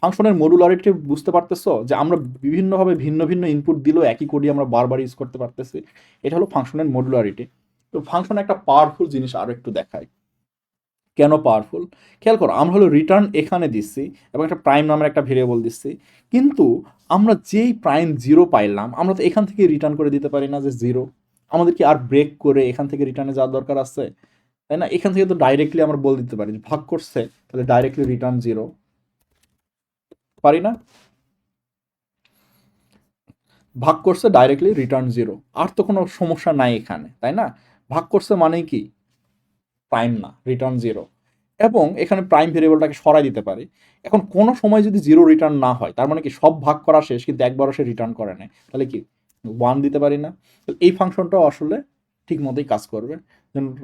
ফাংশনের মডুলারিটি বুঝতে পারতেছো, যে আমরা বিভিন্নভাবে ভিন্ন ভিন্ন ইনপুট দিলেও একই কোডই আমরা বারবার ইউজ করতে পারতেছি, এটা হলো ফাংশনের মডুলারিটি। তো ফাংশন একটা পাওয়ারফুল জিনিস আরো একটু দেখায়, কেন পাওয়ারফুল? খেয়াল করো, আমরা হলো রিটার্ন এখানে দিচ্ছি এবং একটা প্রাইম নামের একটা ভেরিয়েবল দিচ্ছি, কিন্তু আমরা যেই প্রাইম 0 পাইলাম আমরা তো এখান থেকে রিটার্ন করে দিতে পারি না যে 0, আমাদের কি আর ব্রেক করে এখান থেকে রিটার্নে যাওয়ার দরকার আছে? তাই না? এখান থেকে তো ডাইরেক্টলি আমরা বলে দিতে পারি যে ভাগ করছে, তাহলে ডাইরেক্টলি রিটার্ন 0, পারি না? ভাগ করছে ডাইরেক্টলি রিটার্ন 0, আর তো কোনো সমস্যা নাই এখানে, তাই না? ভাগ করছে মানে কি প্রাইম না, রিটার্ন 0, এবং এখানে প্রাইম ভেরিয়েবলটাকে সরাই দিতে পারি। এখন কোনো সময় যদি 0 রিটার্ন না হয়, তার মানে কি সব ভাগ করা শেষ কিন্তু একবারও সে রিটার্ন করে নাই, তাহলে কি 1 দিতে পারি না? তো এই ফাংশনটাও আসলে ঠিক মতোই কাজ করবে।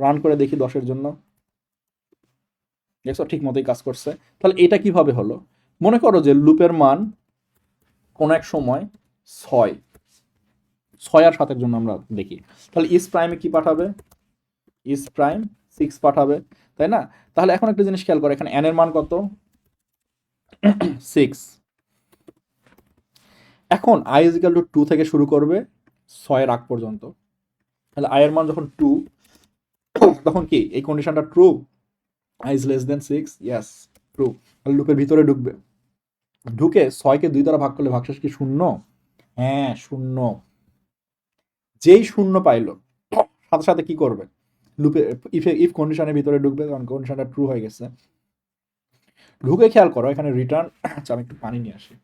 রান করে দেখি 10-এর জন্য, দেখছো ঠিক মতোই কাজ করছে। তাহলে এটা কিভাবে হলো? মনে করো যে লুপের মান কোন এক সময় 6, 6 আর 7-এর জন্য আমরা দেখি, তাহলে ইজ প্রাইমে কি পাঠাবে? ইজ প্রাইম 6 পাঠাবে, তাই না? তাহলে এখন একটা জিনিস খেয়াল করো, এখানে n এর মান কত? 6। এখন i ইজ ইকাল টু 2 থেকে শুরু করবে 6 এর আগ পর্যন্ত, তাহলে i এর মান যখন 2, তখন কি এই কন্ডিশনটা true? i is less than 6, yes true. লুপের ভিতরে ঢুকবে, ঢুকে 6কে 2 দ্বারা ভাগ করলে ভাগশেষ কি শূন্য? হ্যাঁ শূন্য। যেই শূন্য পাইলো সাথে সাথে কি করবে? লুপে ইফ কন্ডিশনের ভিতরে ঢুকবে, কারণ কন্ডিশনটা ট্রু হয়ে গেছে। ঢুকে খেয়াল করো এখানে রিটার্ন, আচ্ছা আমি একটু পানি নিয়ে আসি।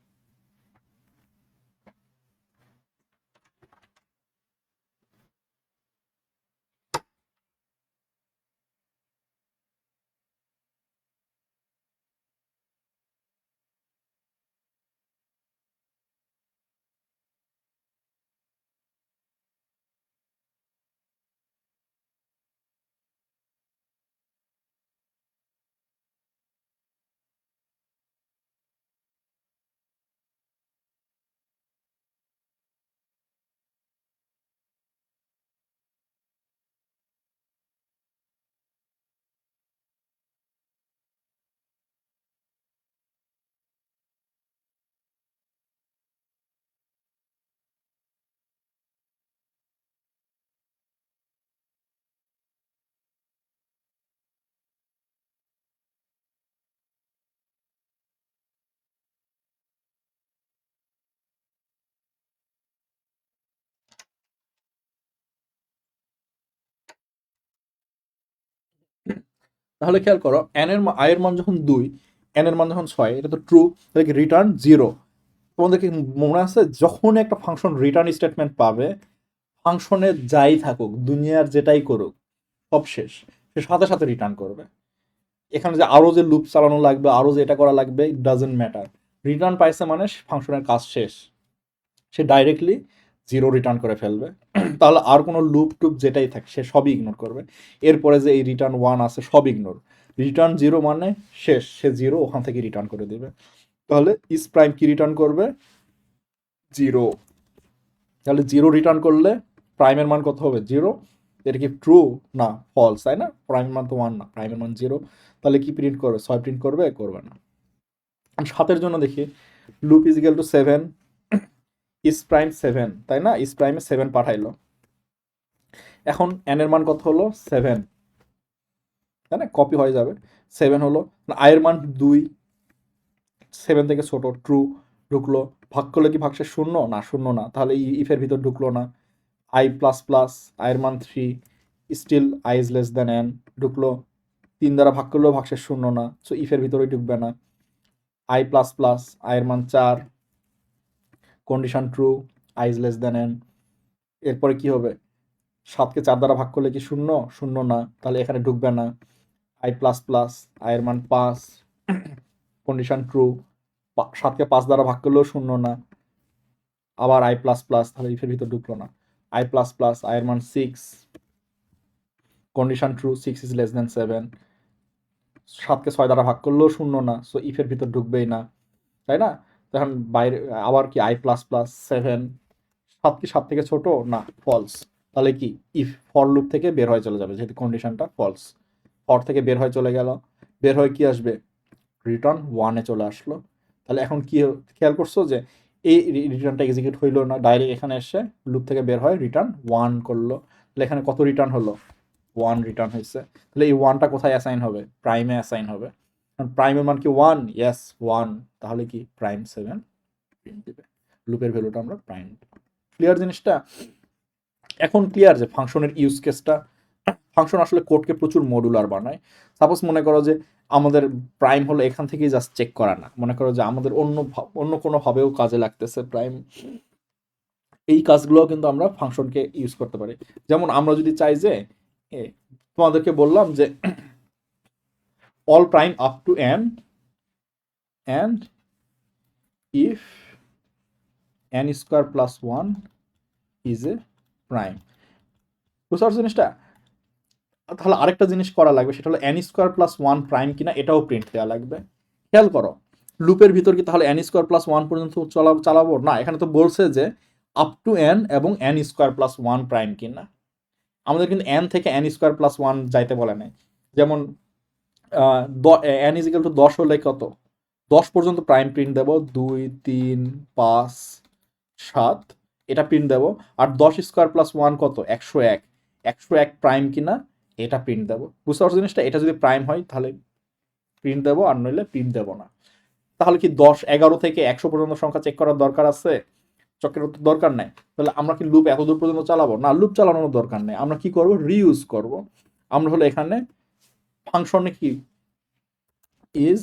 তাহলে খেয়াল করো আই এর মান যখন 2, এন এর মান যখন 6, এটা তো ট্রু, তাহলে কি রিটার্ন 0। তোমাদের কি মনে আছে যখন একটা ফাংশন রিটার্ন স্টেটমেন্ট পাবে, ফাংশনে যাই থাকুক দুনিয়ার যেটাই করুক সব শেষ, সে সাথে সাথে রিটার্ন করবে। এখানে যে আরো যে লুপ চালানো লাগবে, আরো যে এটা করা লাগবে, ইট ডাজেন্ট ম্যাটার। রিটার্ন পাইছে মানে ফাংশনের কাজ শেষ, সে ডাইরেক্টলি 0 রিটার্ন করে ফেলবে। তাহলে আর কোনো লুপ টুপ যেটাই থাকে সে সবই ইগনোর করবে। এরপরে যে এই রিটার্ন 1 আছে সব ইগনোর। রিটার্ন 0 মানে শেষ, সে 0 ওখান থেকে রিটার্ন করে দেবে। তাহলে ইস প্রাইম কি রিটার্ন করবে? 0। তাহলে 0 রিটার্ন করলে প্রাইমের মান কত হবে? 0। এটা কি ট্রু না ফলস, তাই না? প্রাইমের মান তো 1 না, প্রাইমের মান 0। তাহলে কি প্রিন্ট করবে? 6 প্রিন্ট করবে? করবে না। 7 জন্য দেখি, loop is equal to 7, is prime 7, তাই না? ইস প্রাইমে 7 পাঠাইলো। এখন এন এর মান কত হলো? 7, তাই না? কপি হয়ে যাবে। 7 হলো, আই এর মান 2, 7 থেকে ছোট, ট্রু, ঢুকলো। ভাগ করলে কি ভাগশেষ শূন্য? না, শূন্য না, তাহলে ইফের ভিতর ঢুকলো না। আই প্লাস প্লাস, আই এর মান 3, still i is less than n, ঢুকলো। 3 দ্বারা ভাগ করলেও ভাগশেষ শূন্য না, সো ইফের ভিতরে ঢুকবে না। আই প্লাস প্লাস, আই এর মান 4, condition true, I is less than N. এরপরে কি হবে? 7কে 4 দ্বারা ভাগ করলে কি শূন্য? শূন্য না, তাহলে এখানে ঢুকবে না। আই প্লাস প্লাস, আই এর মান 5, কন্ডিশন ট্রু, 7কে 5 দ্বারা ভাগ করলেও শূন্য না। আবার আই প্লাস প্লাস, তাহলে ইফের ভিতর ঢুকলো না। আই প্লাস প্লাস, আই এর মান 6, condition true, 6 is less than 7। 7কে 6 দ্বারা ভাগ করলেও শূন্য না, সো ইফের ভিতর ঢুকবেই না, তাই না? তখন বাইরে আবার কি আই প্লাস প্লাস 7, 7 কি 7 থেকে ছোট? না, ফলস। তাহলে কি ইফ ফর লুপ থেকে বের হয়ে চলে যাবে, যেহেতু কন্ডিশনটা ফলস। ফর থেকে বের হয়ে চলে গেল, বের হয়ে কি আসবে? রিটার্ন 1-এ চলে আসলো। তাহলে এখন কি খেয়াল করছো যে এই রিটার্নটা এক্সিকিউট হইলো না, ডাইরেক্ট এখানে এসে লুপ থেকে বের হয় রিটার্ন 1 করলো। তাহলে এখানে কত রিটার্ন হলো? 1 রিটার্ন হয়েছে। তাহলে এই 1টা কোথায় অ্যাসাইন হবে? প্রাইমে অ্যাসাইন হবে। প্রাইমের মান কি 1? ইয়েস 1। তাহলে কি প্রাইম 7 প্রিন্ট দিবে। লুপের ভ্যালুটা আমরা প্রাইম। ক্লিয়ার জিনিসটা? এখন ক্লিয়ার যে ফাংশনের ইউজ কেসটা? ফাংশন আসলে কোডকে প্রচুর মডুলার বানায়। সাপোজ মনে করো যে আমাদের প্রাইম হলো এখান থেকেই জাস্ট চেক করা না, মনে করো যে আমাদের অন্য কোনো ভাবেও কাজে লাগতেছে প্রাইম। এই কাজগুলোও কিন্তু আমরা ফাংশনকে ইউজ করতে পারি। যেমন আমরা যদি চাই যে তোমাদেরকে বললাম যে all prime up to n and if n square plus 1 is a prime, বুঝতে পারছো জিনিসটা? তাহলে আরেকটা জিনিস করা লাগবে, সেটা হলো n স্কোয়ার প্লাস 1 প্রাইম কিনা এটাও প্রিন্ট দেওয়া লাগবে। খেয়াল করো লুপের ভিতর কি তাহলে n স্কোয়ার প্লাস 1 পর্যন্ত চালাবো না? এখানে তো বলছে যে আপ টু n এবং n স্কোয়ার প্লাস 1 প্রাইম কিনা। আমাদের কিন্তু n থেকে n স্কোয়ার প্লাস 1 যাইতে বলে নাই। যেমন n ইজ ইকুয়াল টু 10 হলে কত? 10 পর্যন্ত প্রাইম প্রিন্ট দেবো, 2 3 5 7 এটা প্রিন্ট দেবো। আর 10 স্কোয়ার প্লাস 1 কত? 101। 101 প্রাইম কিনা এটা প্রিন্ট দেবো। বুঝতে পারছো জিনিসটা? এটা যদি প্রাইম হয় তাহলে প্রিন্ট দেবো, আর নইলে প্রিন্ট দেবো না। তাহলে কি 10, 11 থেকে 100 পর্যন্ত সংখ্যা চেক করার দরকার আছে? চক্রের তো দরকার নাই। তাহলে আমরা কি লুপ এত দূর পর্যন্ত চালাবো না? লুপ চালানোর দরকার নেই। আমরা কি করব? রিইউজ করব। আমরা হলো এখানে ফাংশনে কি ইজ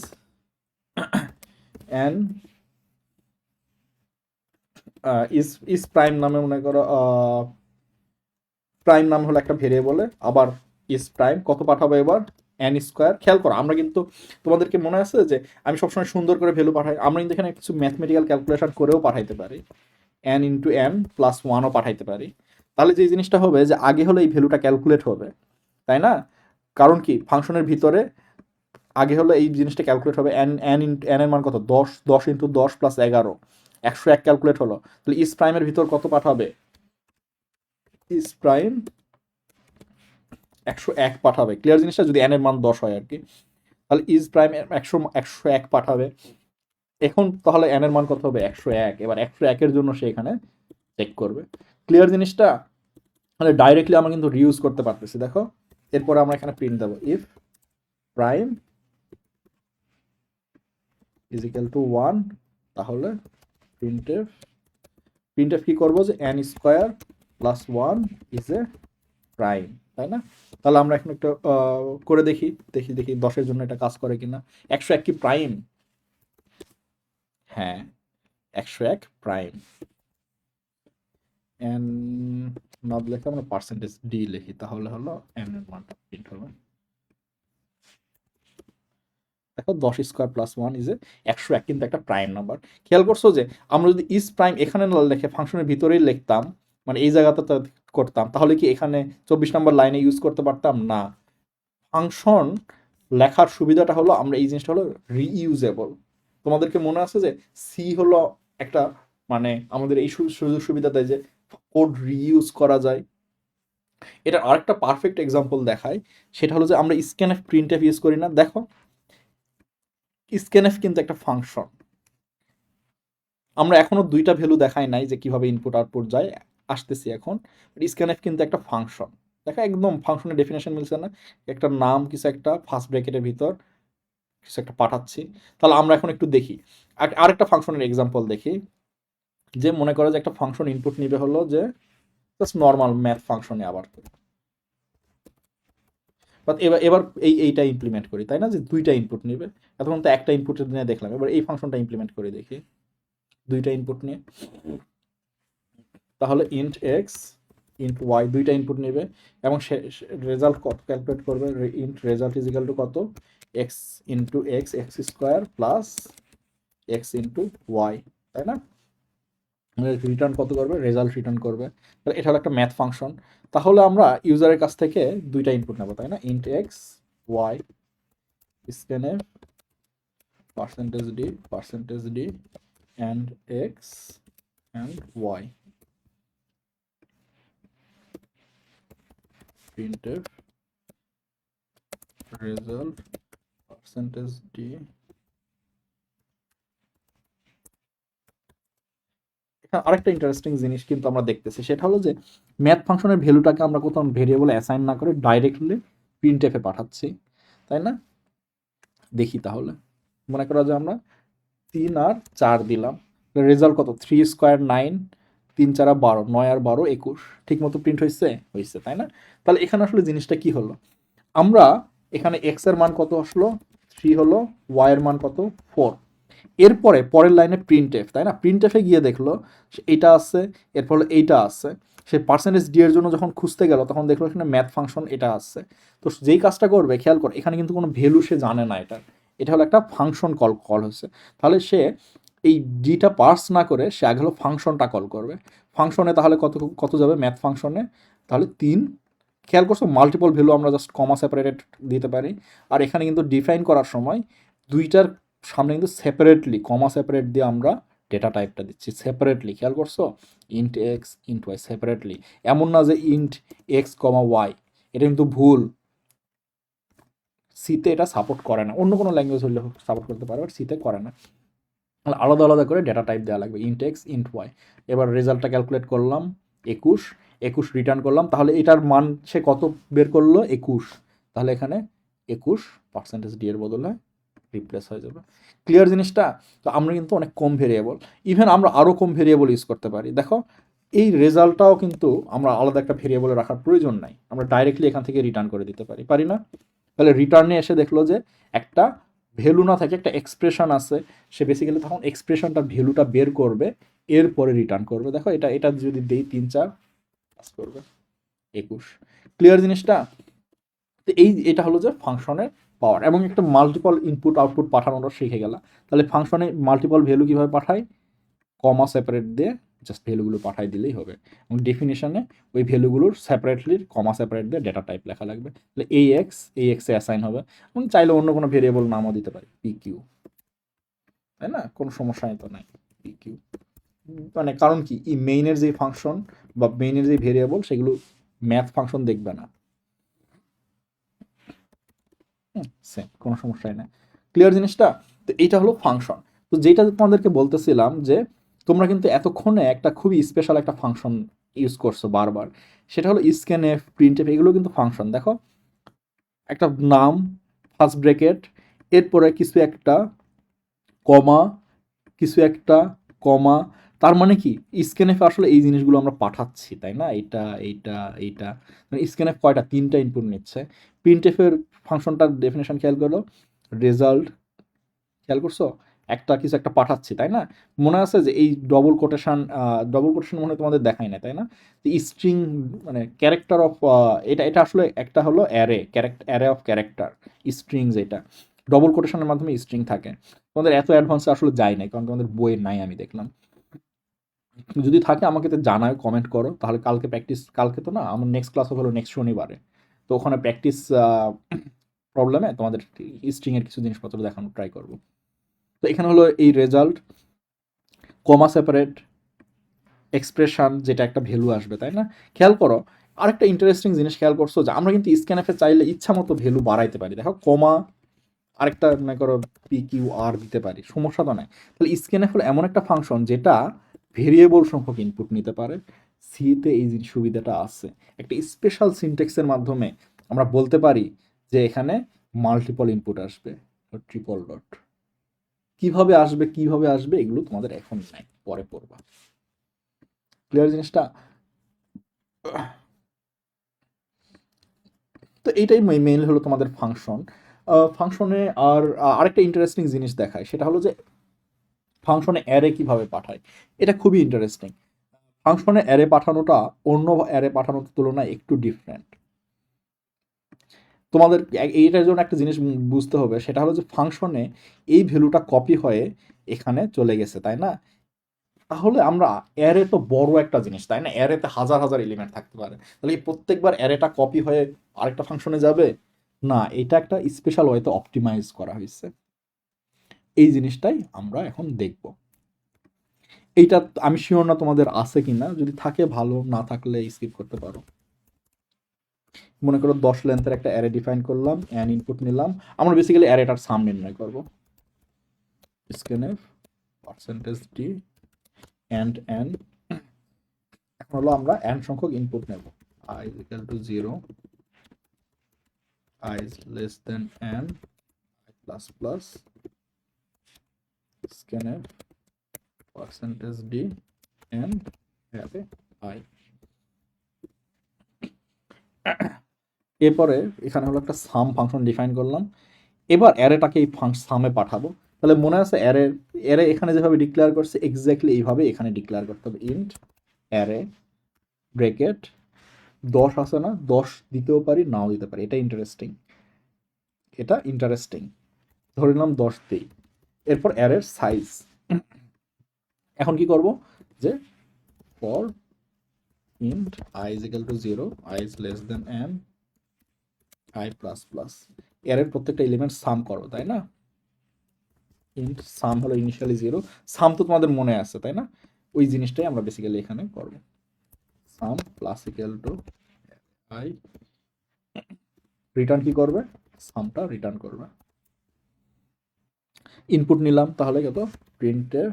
অ্যান ইজ প্রাইম নামে মনে করো প্রাইম নাম হলো একটা ভেরিয়েবলে, আবার ইজ প্রাইম কত পাঠাবো এবার? N square. খেয়াল করো আমরা কিন্তু, তোমাদেরকে মনে আছে যে আমি সবসময় সুন্দর করে ভ্যালু পাঠাই, আমরা কিন্তু এখানে কিছু ম্যাথমেটিক্যাল ক্যালকুলেশন করেও পাঠাইতে পারি, এন ইন্টু এন প্লাস ওয়ানও পাঠাইতে পারি। তাহলে যে জিনিসটা হবে যে আগে হলে এই ভ্যালুটা ক্যালকুলেট হবে, তাই না? কারণ কি ফাংশনের ভিতরে আগে হলে এই জিনিসটা ক্যালকুলেট হবে, এন এন এন এর মান কত? 10, 10 ইন্টু 10 প্লাস 11, 101 ক্যালকুলেট হলো। তাহলে ইস প্রাইমের ভিতর কত পাঠাবে? ইস প্রাইম 101 পাঠাবে। ক্লিয়ার জিনিসটা? যদি এন এর মান 10 হয় আর কি, তাহলে ইজ প্রাইম 101 পাঠাবে। এখন তাহলে এন এর মান কত হবে? 101। এবার 101 এর জন্য সে এখানে চেক করবে। ক্লিয়ার জিনিসটা? মানে ডাইরেক্টলি আমরা কিন্তু রিউজ করতে পারতেছি। দেখো এরপরে আমরা এখানে প্রিন্ট দেবো, if prime is equal to 1, তাহলে প্রিন্টএফ কি করবো যে N square plus 1 is a prime, তাই না? তাহলে আমরা এখন একটা করে দেখি দেখি দেখি 10-এর জন্য এটা কাজ করে কিনা। 101 কি প্রাইম? হ্যাঁ, 101 প্রাইম। এন নট লিখে আমরা পার্সেন্টেজ ডি লিখি, তাহলে হলো এন এর মানটা প্রিন্ট হবে। দেখো 10 স্কোয়ার প্লাস 1 ইজ এ 101 কিন্তু একটা প্রাইম নাম্বার। খেয়াল করছো যে আমরা যদি ইজ প্রাইম এখানে না লিখে ফাংশনের ভিতরেই লিখতাম, মানে এই জায়গাতে করতাম, তাহলে কি এখানে 24 নম্বর লাইনে ইউজ করতে পারতাম না? ফাংশন লেখার সুবিধাটা হলো আমরা এই জিনিসটা হলো রিইউজেবল। তোমাদেরকে মনে আছে যে সি হলো একটা, মানে আমাদের এই সুযোগ সুবিধা দেয় যে কোড রিইউজ করা যায়। এটা আরেকটা পারফেক্ট এক্সাম্পল দেখায়, সেটা হলো যে আমরা স্ক্যানএফ প্রিন্টএফ ইউজ করি না। দেখো স্ক্যানএফ কিন্তু একটা ফাংশন। আমরা এখনো দুইটা ভ্যালু দেখাই নাই যে কিভাবে ইনপুট আউটপুট যায়, আসতেছি এখন। স্ক্যানএফ কিন্তু একটা ফাংশন। দেখা একদম ফাংশনের ডেফিনেশন মিলছে না? একটা নাম কিছু একটা ফার্স্ট ব্র্যাকেটের ভিতর কিছু একটা পাঠাচ্ছি। তাহলে আমরা এখন একটু দেখি আরেকটা ফাংশনের এক্সাম্পল দেখি। যে মনে করো যে একটা ফাংশন ইনপুট নিবে হলো যে জাস্ট নর্মাল ম্যাথ ফাংশনে, আবার এবার এবার এইটা ইমপ্লিমেন্ট করি, তাই না? যে দুইটা ইনপুট নিবে, এতক্ষণ তো একটা ইনপুট নিয়ে দেখলাম, এবার এই ফাংশনটা ইমপ্লিমেন্ট করে দেখি দুইটা ইনপুট নিয়ে। তাহলে ইন্ট এক্স ইন্ট ওয়াই দুইটা ইনপুট নেবে এবং রেজাল্ট কত ক্যালকুলেট করবে? Int result is equal to কত? X into x, x square plus x into y, তাই না? রিটার্ন কত করবে? রেজাল্ট রিটার্ন করবে। তাহলে এটা হলো একটা ম্যাথ ফাংশন। তাহলে আমরা ইউজারের কাছ থেকে দুইটা ইনপুট নেবো, তাই না? ইন্ট এক্স ওয়াই স্ক্যানে percentage d and x and y printf result percentage d। আরেকটা ইন্টারেস্টিং জিনিস কিন্তু আমরা দেখতেছি, সেটা হলো যে ম্যাথ ফাংশনের ভ্যালুটাকে আমরা কোথাও ভেরিয়েবলে অ্যাসাইন না করে ডাইরেক্টলি প্রিন্টএফ এ পাঠাচ্ছি, তাই না? দেখি তাহলে মনে করা যায় আমরা 3 আর 4 দিলাম, রেজাল্ট কত? 3 স্কোয়ার 9, 3 4 12, 9 আর 12 21। ঠিক মতো প্রিন্ট হয়েছে, তাই না? তাহলে এখানে আসলে জিনিসটা কি হলো? আমরা এখানে এক্স এর মান কত আসলো? 3 হলো, ওয়াই এর মান কত? 4। এরপরে পরের লাইনে প্রিন্টএফ, তাই না? প্রিন্টএফে গিয়ে দেখলো এইটা আছে, এরপর এইটা আছে। সে পার্সেন্টেজ ডি এর জন্য যখন খুঁজতে গেল তখন দেখলো এখানে ম্যাথ ফাংশন এটা আছে। তো যেই কাজটা করবে খেয়াল কর, এখানে কিন্তু কোনো ভ্যালু সে জানে না, এটা হলো একটা ফাংশন কল হচ্ছে। তাহলে সে এই ডিটা পার্স না করে সে আগে হলো ফাংশনটা কল করবে। ফাংশনে তাহলে কত কত যাবে ম্যাথ ফাংশনে? তাহলে 3। খেয়াল করছো মাল্টিপল ভ্যালু আমরা জাস্ট কমা সেপারেটেড দিতে পারি। আর এখানে কিন্তু ডিফাইন করার সময় দুইটার সামনে কিন্তু সেপারেটলি কমা সেপারেট দিয়ে আমরা ডেটা টাইপটা দিচ্ছি সেপারেটলি। খেয়াল করছো? Int x int y separately, এমন না যে ইন্ট এক্স কমা ওয়াই। এটা কিন্তু ভুল। সিতে এটা সাপোর্ট করে না, অন্য কোনো ল্যাঙ্গুয়েজ হলে সাপোর্ট করতে পারে, বাট সিতে করে না। আলাদা আলাদা করে ডেটা টাইপ দেওয়া লাগবে, ইন্ট এক্স ইন্ট ওয়াই। এবার রেজাল্টটা ক্যালকুলেট করলাম 21, 21 রিটার্ন করলাম, তাহলে এটার মান সে কত বের করলো? 21। তাহলে এখানে 21 পার্সেন্টেজ ডি এর বদলে রিপ্লেস হয়ে যাবে। ক্লিয়ার জিনিসটা? তো আমরা কিন্তু অনেক কম ভেরিয়েবল, ইভেন আমরা আরও কম ভেরিয়েবল ইউজ করতে পারি। দেখো এই রেজাল্টটাও কিন্তু আমরা আলাদা একটা ভেরিয়েবলে রাখার প্রয়োজন নাই, আমরা ডাইরেক্টলি এখান থেকে রিটার্ন করে দিতে পারি, পারি না? তাহলে রিটার্নে এসে দেখলো যে একটা ভ্যালু না থাকে, একটা এক্সপ্রেশন আছে, সে বেসিক্যালি তখন এক্সপ্রেশনটার ভ্যালুটা বের করবে, এরপরে রিটার্ন করবে। দেখো এটা এটা যদি দেই 3 4 পাস করবে 21। ক্লিয়ার জিনিসটা? তো এটা হলো যে ফাংশনের পাওয়ার, এবং একটা মাল্টিপল ইনপুট আউটপুট পাঠানোটা শিখে গেলা। তাহলে ফাংশনে মাল্টিপল ভ্যালু কীভাবে পাঠায়? কমা সেপারেট দিয়ে জাস্ট ভ্যালুগুলো পাঠাই দিলেই হবে, এবং ডেফিনেশনে ওই ভ্যালুগুলোর সেপারেটলি কমা সেপারেট দিয়ে ডেটা টাইপ লেখা লাগবে। তাহলে এই এক্সে অ্যাসাইন হবে, এবং চাইলে অন্য কোনো ভেরিয়েবল নামও দিতে পারি, পি কিউ, তাই না? কোনো সমস্যা তো নাই। পি কিউ মানে কারণ কি, এই মেইনের যে ফাংশন বা মেইনের যে ভেরিয়েবল সেগুলো ম্যাথ ফাংশন দেখবে না, সেম, কোনো সমস্যাই না। ক্লিয়ার জিনিসটা? তো এইটা হলো ফাংশন। তো যেটা তোমাদেরকে বলতেছিলাম যে তোমরা কিন্তু এতক্ষণে একটা খুবই স্পেশাল একটা ফাংশন ইউজ করছো বারবার, সেটা হলো স্ক্যানএফ, প্রিন্টএফ, এগুলো কিন্তু ফাংশন। দেখো একটা নাম, ফার্স্ট ব্র্যাকেট, এরপরে কিছু একটা কমা, কিছু একটা কমা, তার মানে কি স্ক্যানএফে আসলে এই জিনিসগুলো আমরা পাঠাচ্ছি, তাই না? এইটা এইটা এইটা, মানে স্ক্যানএফ কয়টা? 3টা ইনপুট নিচ্ছে। প্রিন্টএফের ফাংশনটার ডেফিনেশন খেয়াল করো, রেজাল্ট, খেয়াল করছো? একটা কিছু একটা পাঠাচ্ছি, তাই না? মনে আছে যে এই ডবল কোটেশন মনে হয় তোমাদের দেখায় না, তাই না? স্ট্রিং মানে ক্যারেক্টার অফ, এটা এটা আসলে একটা হলো অ্যারে অফ ক্যারেক্টার, স্ট্রিং, যেটা ডবল কোটেশনের মাধ্যমে স্ট্রিং থাকে। তোমাদের এত অ্যাডভান্সে আসলে যায় নাই, কারণ তোমাদের বইয়ে নাই আমি দেখলাম। যদি থাকে আমাকে তো জানায়, কমেন্ট করো, তাহলে কালকে প্র্যাকটিস, কালকে তো না, আমার নেক্সট ক্লাস হলো নেক্সট শনিবারে, তো ওখানে প্র্যাকটিস প্রবলেমে তোমাদের স্ট্রিংয়ের কিছু জিনিসপত্র দেখানোর ট্রাই করবো। তো এখানে হলো এই রেজাল্ট, কমা সেপারেট, এক্সপ্রেশন, যেটা একটা ভ্যালু আসবে, তাই না? খেয়াল করো আরেকটা ইন্টারেস্টিং জিনিস, খেয়াল করছো যে আমরা কিন্তু স্ক্যানএফে চাইলে ইচ্ছা মতো ভ্যালু বাড়াইতে পারি। দেখো কমা, আরেকটা মনে করো পি কিউ আর দিতে পারি, সমস্যা তো নাই। তাহলে স্ক্যানএফ হলো এমন একটা ফাংশন যেটা ভেরিয়েবল সংখ্যক ইনপুট নিতে পারে। সিতে এই সুবিধাটা আছে, একটা স্পেশাল সিনটেক্সের মাধ্যমে আমরা বলতে পারি যে এখানে মাল্টিপল ইনপুট আসবে, ট্রিপল ডট। কিভাবে আসবে এগুলো তোমাদের এখন নাই, পরে পড়বা। ক্লিয়ার জিনিসটা? তো এইটাই মেইনলি হলো তোমাদের ফাংশন। ফাংশনে আর আরেকটা ইন্টারেস্টিং জিনিস দেখায়, সেটা হলো যে ফাংশনে অ্যারে কিভাবে পাঠায়। এটা খুবই ইন্টারেস্টিং। ফাংশনে অ্যারে পাঠানোটা অন্য অ্যারে পাঠানোর তুলনায় একটু ডিফারেন্ট। তোমাদের এইটার জন্য একটা জিনিস বুঝতে হবে, সেটা হলো যে ফাংশনে এই ভ্যালুটা কপি হয়ে এখানে চলে গেছে, তাই না? তাহলে আমরা, অ্যারে তো বড় একটা জিনিস, তাই না? অ্যারেতে হাজার হাজার এলিমেন্ট থাকতে পারে, তাহলে এই প্রত্যেকবার অ্যারেটা কপি হয়ে আরেকটা ফাংশনে যাবে না, এটা একটা স্পেশাল ওয়েতে অপটিমাইজ করা হয়েছে। এই জিনিসটাই আমরা এখন দেখব। এইটা আমি শিওর না তোমাদের আছে কিনা, যদি থাকে ভালো, না থাকলে স্কিপ করতে পারো। মনে করো 10 লেন্থের একটা অ্যারে ডিফাইন করলাম, অ্যান ইনপুট নিলাম, আমরা বেসিক্যালি অ্যারেটার সাম নির্ণয় করব। Scanf percentage d and N, এখন হলো আমরা এন সংখ্যক ইনপুট নেব, i is equal to 0, i is less than n, i plus plus, scanf percentage d and array i। এরপরে এখানে হলো একটা সাম ফাংশন ডিফাইন করলাম, এবার অ্যারেটাকে এই সামে পাঠাবো। তাহলে মনে আছে অ্যারে এখানে যেভাবে ডিক্লেয়ার করছে এক্স্যাক্টলি এইভাবে এখানে ডিক্লেয়ার করতে হবে, ইন্ট অ্যারে ব্রেকেট 10 আছে না, 10 দিতেও পারি, নাও দিতে পারি, এটা ইন্টারেস্টিং, ধরে নিলাম 10 দিই। এরপর অ্যারের সাইজ, এখন কি করব যে for int i is equal to 0, i is less than n, i plus plus, অ্যারের প্রত্যেকটা এলিমেন্ট সাম করো, তাই না? ইন্ট সাম হলো ইনিশিয়ালি 0, সাম তো তোমাদের মনে আছে, তাই না? ওই জিনিসটাই আমরা বেসিক্যালি এখানে করব, সাম plus equal to i, return কি করবে? সামটা রিটার্ন করবে। ইনপুট নিলাম, তাহলে কত? প্রিন্টের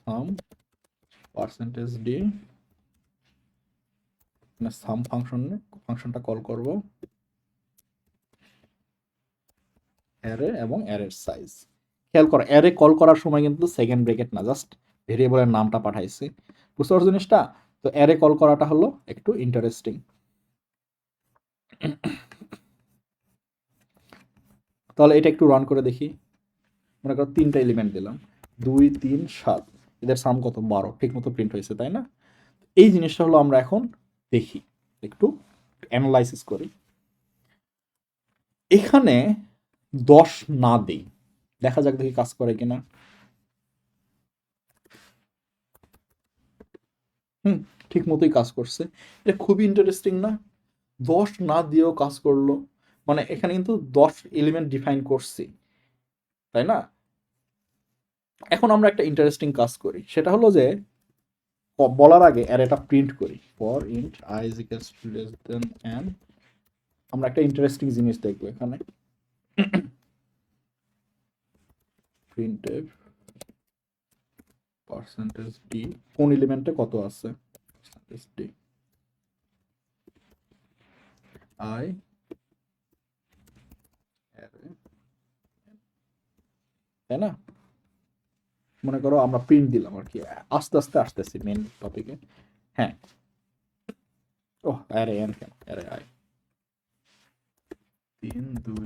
সাম পার্সেন্টেজ ডি, সাম ফাংশনটা কল করব অ্যারে এবং অ্যারের সাইজ। খেয়াল করো অ্যারে কল করার সময় কিন্তু সেকেন্ড ব্রেকেট না, জাস্ট ভেরিয়েবলের নামটা পাঠাইছি, বুঝতে পারছো জিনিসটা? তো অ্যারে কল করাটা হলো একটু ইন্টারেস্টিং। তাহলে এটা একটু রান করে দেখি। মনে করো 3টা এলিমেন্ট দিলাম, 2 3 7, এদের সাম কত? 12, ঠিক মতো প্রিন্ট হয়েছে, তাই না? এই জিনিসটা হলো আমরা এখন দেখি, একটু অ্যানালাইসিস করি। এখানে 10 না দেই, দেখা যাক দেখি কাজ করে কিনা। ঠিক মতোই কাজ করছে। এটা খুবই ইন্টারেস্টিং না? 10 না দিয়েও কাজ করলো, মানে এখানে কিন্তু 10 এলিমেন্ট ডিফাইন করছি, তাই না? এখন আমরা একটা ইন্টারেস্টিং কাজ করি, সেটা হলো যে বলার আগে অ্যারেটা প্রিন্ট করি। For int i is equals to less than n, আমরা একটা ইন্টারেস্টিং জিনিস দেখবো এখানে। printf পার্সেন্টেজ ডি, কোন এলিমেন্টে কত আছে, পার্সেন্টেজ ডি i array, তাই না? মনে করো আমরা প্রিন্ট দিলাম আর কি, আস্তে আস্তে আসতেছি মেন টপিকে। হ্যাঁ, ও অ্যারে এন কেন, অ্যারে আই 3 2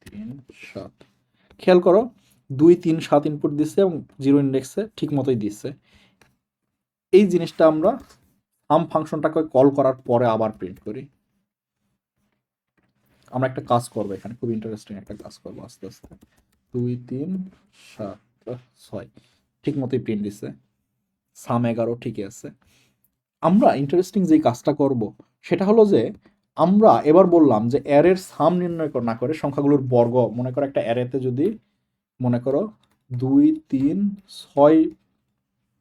3 7, খেয়াল করো 2 3 7 ইনপুট দিচ্ছে এবং 0 ইন্ডেক্সে ঠিক মতোই দিচ্ছে। এই জিনিসটা আমরা সাম ফাংশনটাকে কল করার পরে আবার প্রিন্ট করি। আমরা একটা কাজ করবো এখানে, খুব ইন্টারেস্টিং একটা কাজ করবো আস্তে আস্তে। 2 3 7 6, ঠিক মতোই প্রিন্ট দিচ্ছে, সাম 11 ঠিকই আছে। আমরা ইন্টারেস্টিং যে কাজটা করব সেটা হলো যে আমরা এবার বললাম যে অ্যারের সাম নির্ণয় না করে সংখ্যাগুলোর বর্গ, মনে করো একটা অ্যারেতে যদি মনে করো 2 3 6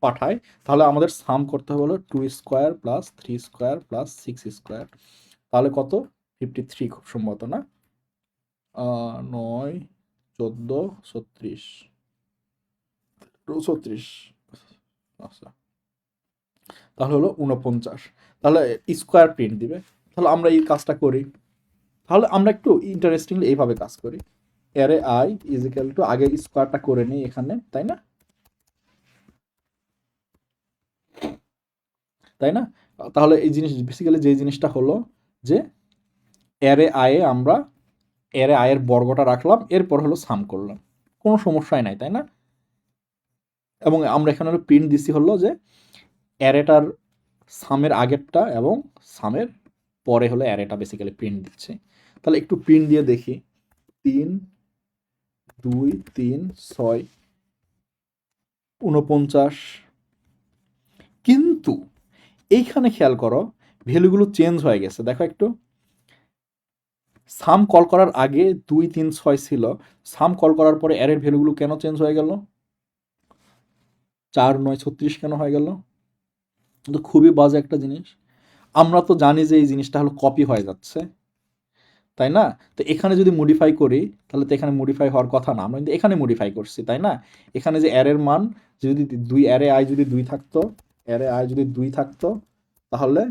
পাঠায়, তাহলে আমাদের সাম করতে হবে হলো 2 square plus 3 square plus 6 square, তাহলে কত? 53 খুব সম্ভবত, না? 9 14 36 34, আচ্ছা, তাহলে হলো 49, তাহলে স্কোয়ার প্রিন্ট দিবে। তাহলে আমরা এই কাজটা করি, তাহলে আমরা একটু ইন্টারেস্টিংলি এইভাবে কাজ করি। Array I is equal to, আগে স্কোয়ারটা করে নিই এখানে, তাই না? তাই না? তাহলে এই জিনিস বেসিক্যালি যে জিনিসটা হলো যে অ্যারে আয়ে আমরা অ্যারে আয়ের বর্গটা রাখলাম, এরপর হলো সাম করলাম, কোনো সমস্যাই নাই, তাই না? এবং আমরা এখানে হলো প্রিন্ট দিছি হলো যে অ্যারেটার সামের আগেরটা এবং সামের পরে হলো অ্যারেটা বেসিক্যালি প্রিন্ট দিচ্ছে। তাহলে একটু প্রিন্ট দিয়ে দেখি। 3 2 3 6 49, কিন্তু এইখানে খেয়াল করো ভ্যালুগুলো চেঞ্জ হয়ে গেছে, দেখো একটু। সাম কল করার আগে 2 3 6 ছিল, সাম কল করার পরে অ্যারের ভ্যালুগুলো কেন চেঞ্জ হয়ে গেল? 4 9 36 কেন হয়ে গেল? তো খুবই বাজে একটা জিনিস। আমরা তো জানি যে এই জিনিসটা হলো কপি হয়ে যাচ্ছে, তাই না? তো এখানে যদি মডিফাই করি তাহলে তো এখানে মডিফাই হওয়ার কথা না, আমরা কিন্তু এখানে মডিফাই করছি, তাই না? এখানে যে অ্যারের মান যদি 2, অ্যারে আই যদি 2 থাকতো, অ্যারে আই যদি 2 থাকতো, তাহলে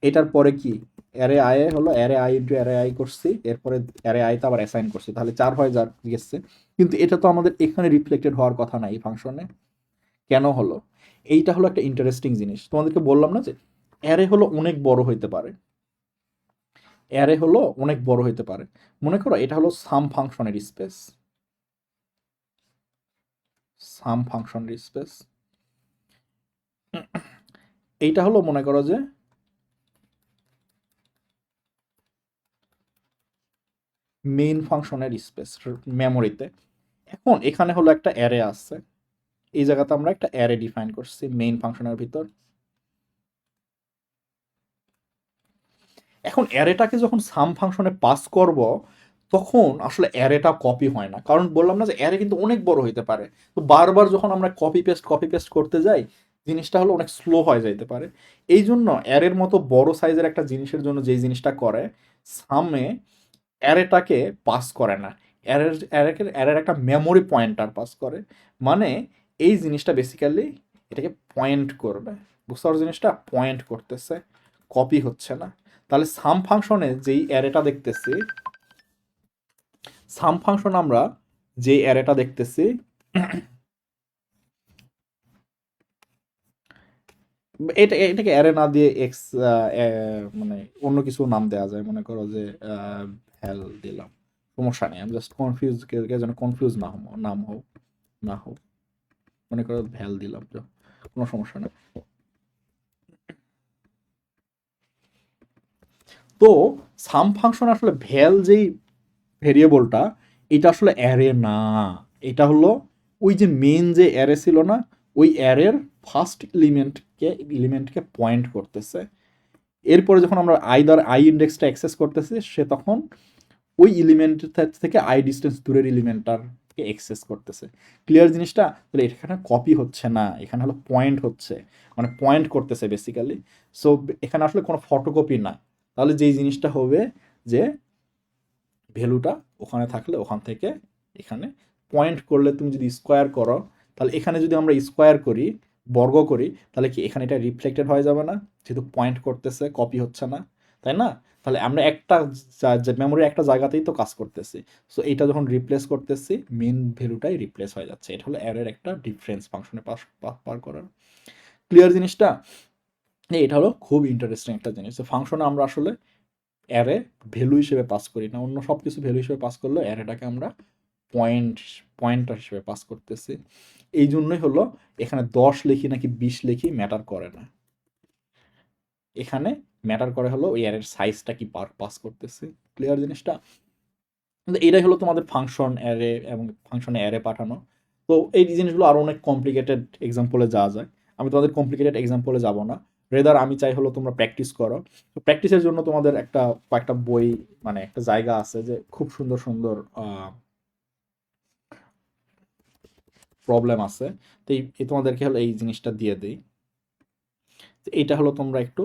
এটার পরে কি অ্যারে আই হলো array I into array I করছি, এরপরে অ্যারে আই তো আবার অ্যাসাইন করছি, তাহলে 4 হয়ে গেছে। কিন্তু এটা তো আমাদের এখানে রিফ্লেক্টেড হওয়ার কথা না এই ফাংশনে, কেন হলো? এইটা হলো একটা ইন্টারেস্টিং জিনিস, তোমাদেরকে বললাম না যে অ্যারে হলো অনেক বড় হইতে পারে, অ্যারে হলো অনেক বড় হইতে পারে। মনে করো এটা হলো সাম ফাংশনের স্পেস, সাম ফাংশনের স্পেস, এইটা হলো মনে করো যে মেইন ফাংশনের স্পেস মেমোরিতে। এখন এখানে হলো একটা অ্যারে আছে, এই জায়গাতে আমরা একটা অ্যারে ডিফাইন করছি মেইন ফাংশনের ভিতর। এখন অ্যারেটাকে যখন সাম ফাংশনে পাস করব তখন আসলে অ্যারেটা কপি হয় না, কারণ বললাম না যে অ্যারে কিন্তু অনেক বড় হইতে পারে। তো বারবার যখন আমরা কপি পেস্ট করতে যাই জিনিসটা হলো অনেক স্লো হয়ে যাইতে পারে। এই জন্য অ্যারের মতো বড় সাইজের একটা জিনিসের জন্য যেই জিনিসটা করে, সামে অ্যারেটাকে পাস করে না, অ্যারের একটা মেমোরি পয়েন্টার পাস করে। মানে এই জিনিসটা বেসিক্যালি এটাকে পয়েন্ট করবে। বুঝতে পারছো জিনিসটা? পয়েন্ট করতেছে, কপি হচ্ছে না। তাহলে সাম ফাংশনে যেই অ্যারেটা দেখতেছি, সাম ফাংশন আমরা যে অ্যারেটা দেখতেছি, এটাকে অ্যারে না দিয়ে এক্স, মানে অন্য কিছু নাম দেওয়া যায়, মনে করো যে ভ্যাল দিলাম, সমস্যা নেই। আমি জাস্ট কনফিউজ, কেউ যেন কনফিউজ না হও, না হোক, মনে করো ভ্যাল দিলাম, তো কোনো সমস্যা নেই। তো সাম ফাংশন আসলে ভ্যাল যেই ভেরিয়েবলটা, এটা আসলে অ্যারে না, এটা হলো ওই যে মেন যে অ্যারে ছিল না, ওই অ্যারের ফার্স্ট এলিমেন্টকে পয়েন্ট করতেছে। এরপরে যখন আমরা আই ইন্ডেক্সটা অ্যাক্সেস করতেছি, সে তখন ওই এলিমেন্ট থেকে আই ডিস্টেন্স দূরের এলিমেন্টটাকে অ্যাক্সেস করতেছে। ক্লিয়ার জিনিসটা? তাহলে এখানে কপি হচ্ছে না, এখানে হলো পয়েন্ট হচ্ছে, মানে পয়েন্ট করতেছে বেসিক্যালি। সো এখানে আসলে কোনো ফটোকপি না। তাহলে যেই জিনিসটা হবে যে ভ্যালুটা ওখানে থাকলে ওখান থেকে এখানে পয়েন্ট করলে, তুমি যদি স্কোয়ার করো, তাহলে এখানে যদি আমরা স্কোয়ার করি, বর্গ করি, তাহলে কি এখানে এটা রিফ্লেক্টেড হয়ে যাবে না? যেহেতু পয়েন্ট করতেছে, কপি হচ্ছে না, তাই না? তাহলে আমরা একটা মেমোরির একটা জায়গাতেই তো কাজ করতেছি। সো এইটা যখন রিপ্লেস করতেছি, মেন ভ্যালুটাই রিপ্লেস হয়ে যাচ্ছে। এটা হলো অ্যারের একটা ডিফারেন্স ফাংশনে পার করার। ক্লিয়ার জিনিসটা? এটা হলো খুব ইন্টারেস্টিং একটা জিনিস। ফাংশনে আমরা আসলে অ্যারে ভ্যালু হিসেবে পাস করি না, অন্য সব কিছু ভ্যালু হিসেবে পাস করলেও অ্যারেটাকে আমরা পয়েন্ট পয়েন্টার হিসেবে পাস করতেছি। এই জন্যই হলো এখানে 10 লিখি নাকি 20 লিখি ম্যাটার করে না, এখানে ম্যাটার করে হলো ওই অ্যারের সাইজটা কি পাস করতেছি। ক্লিয়ার জিনিসটা? কিন্তু এটাই হলো তোমাদের ফাংশন অ্যারে এবং ফাংশনে অ্যারে পাঠানো। তো এই জিনিসগুলো আরও অনেক কমপ্লিকেটেড এক্সাম্পলে যাওয়া যায়, আমি তোমাদের কমপ্লিকেটেড এক্সাম্পলে যাব না। রেদার আমি চাই হলো তোমরা প্র্যাকটিস করো। তো প্র্যাকটিসের জন্য তোমাদের কয়েকটা বই, মানে একটা জায়গা আছে যে খুব সুন্দর সুন্দর প্রবলেম আছে। তো তোমাদেরকে হলো এই জিনিসটা দিয়ে দেই। এইটা হলো তোমরা একটু,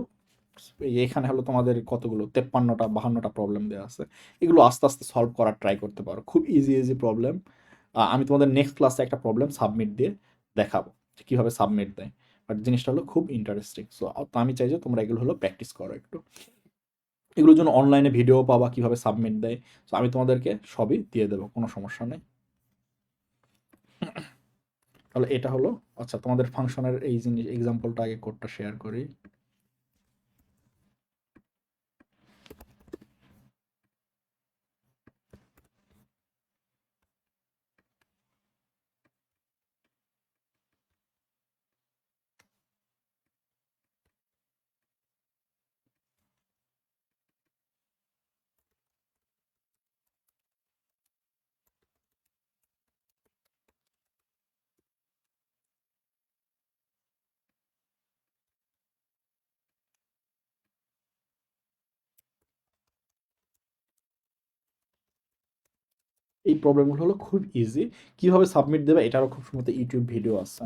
এখানে হলো তোমাদের কতগুলো 53টা 52টা প্রবলেম দেওয়া আছে। এগুলো আস্তে আস্তে সলভ করার ট্রাই করতে পারো, খুব ইজি ইজি প্রবলেম। আমি তোমাদের নেক্সট ক্লাসে একটা প্রবলেম সাবমিট দিয়ে দেখাবো যে কীভাবে সাবমিট দেয়। বাট জিনিসটা হলো খুব ইন্টারেস্টিং। সো আমি চাই যে তোমরা এগুলো হলো প্র্যাকটিস করো একটু। এগুলোর জন্য অনলাইনে ভিডিও পাবা কীভাবে সাবমিট দেয়। সো আমি তোমাদেরকে সবই দিয়ে দেবো, কোনো সমস্যা নেই। তাহলে এটা হলো, আচ্ছা তোমাদের ফাংশনের এই জিনিস এক্সাম্পলটা আগে কোডটা শেয়ার করি। এই প্রবলেমগুলো হলো খুব ইজি, কিভাবে সাবমিট দেবে এটারও খুব সুন্দর ইউটিউব ভিডিও আছে।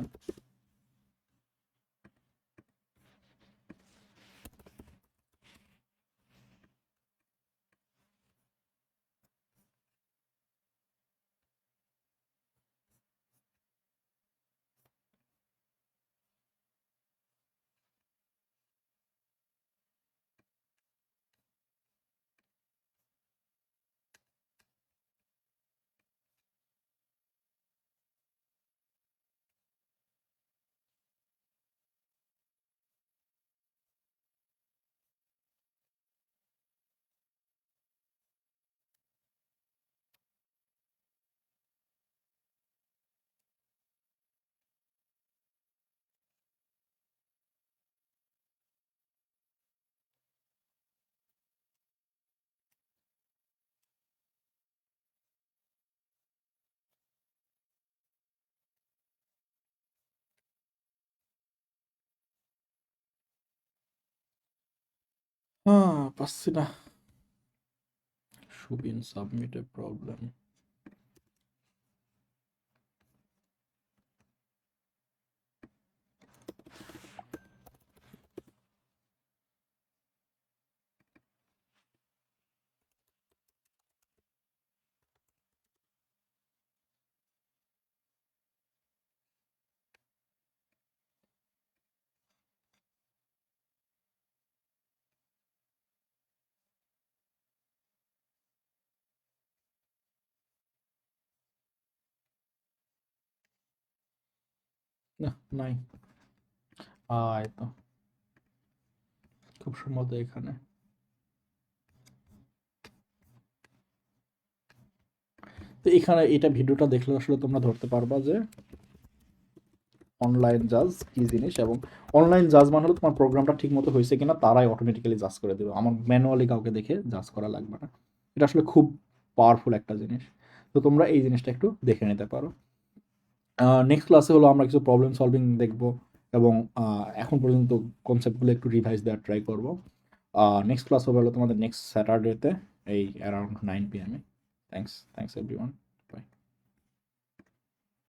হ্যাঁ, পাচ্ছি না। সুবিন সাবমিটে প্রবলেম। না, নাই। এই তো খুব সম্ভবত এখানে। তো এখানে এটা ভিডিওটা দেখলে আসলে তোমরা ধরতে পারবা যে অনলাইন জাজ কি জিনিস, এবং অনলাইন জাজ মানে হলো তোমার প্রোগ্রামটা ঠিক মতো হয়েছে কিনা তারাই অটোমেটিক্যালি জাজ করে দেবে, আমার ম্যানুয়ালি কাউকে দেখে জাজ করা লাগবে না। এটা আসলে খুব পাওয়ারফুল একটা জিনিস। তো তোমরা এই জিনিসটা একটু দেখে নিতে পারো। নেক্সট ক্লাসে হলো আমরা কিছু প্রবলেম সলভিং দেখব, এবং এখন পর্যন্ত কনসেপ্টগুলো একটু রিভাইজ দেওয়ার ট্রাই করব। নেক্সট ক্লাস হবে হলো তোমাদের নেক্সট স্যাটারডেতে এই অ্যারাউন্ড 9 PM-এ। Thanks everyone.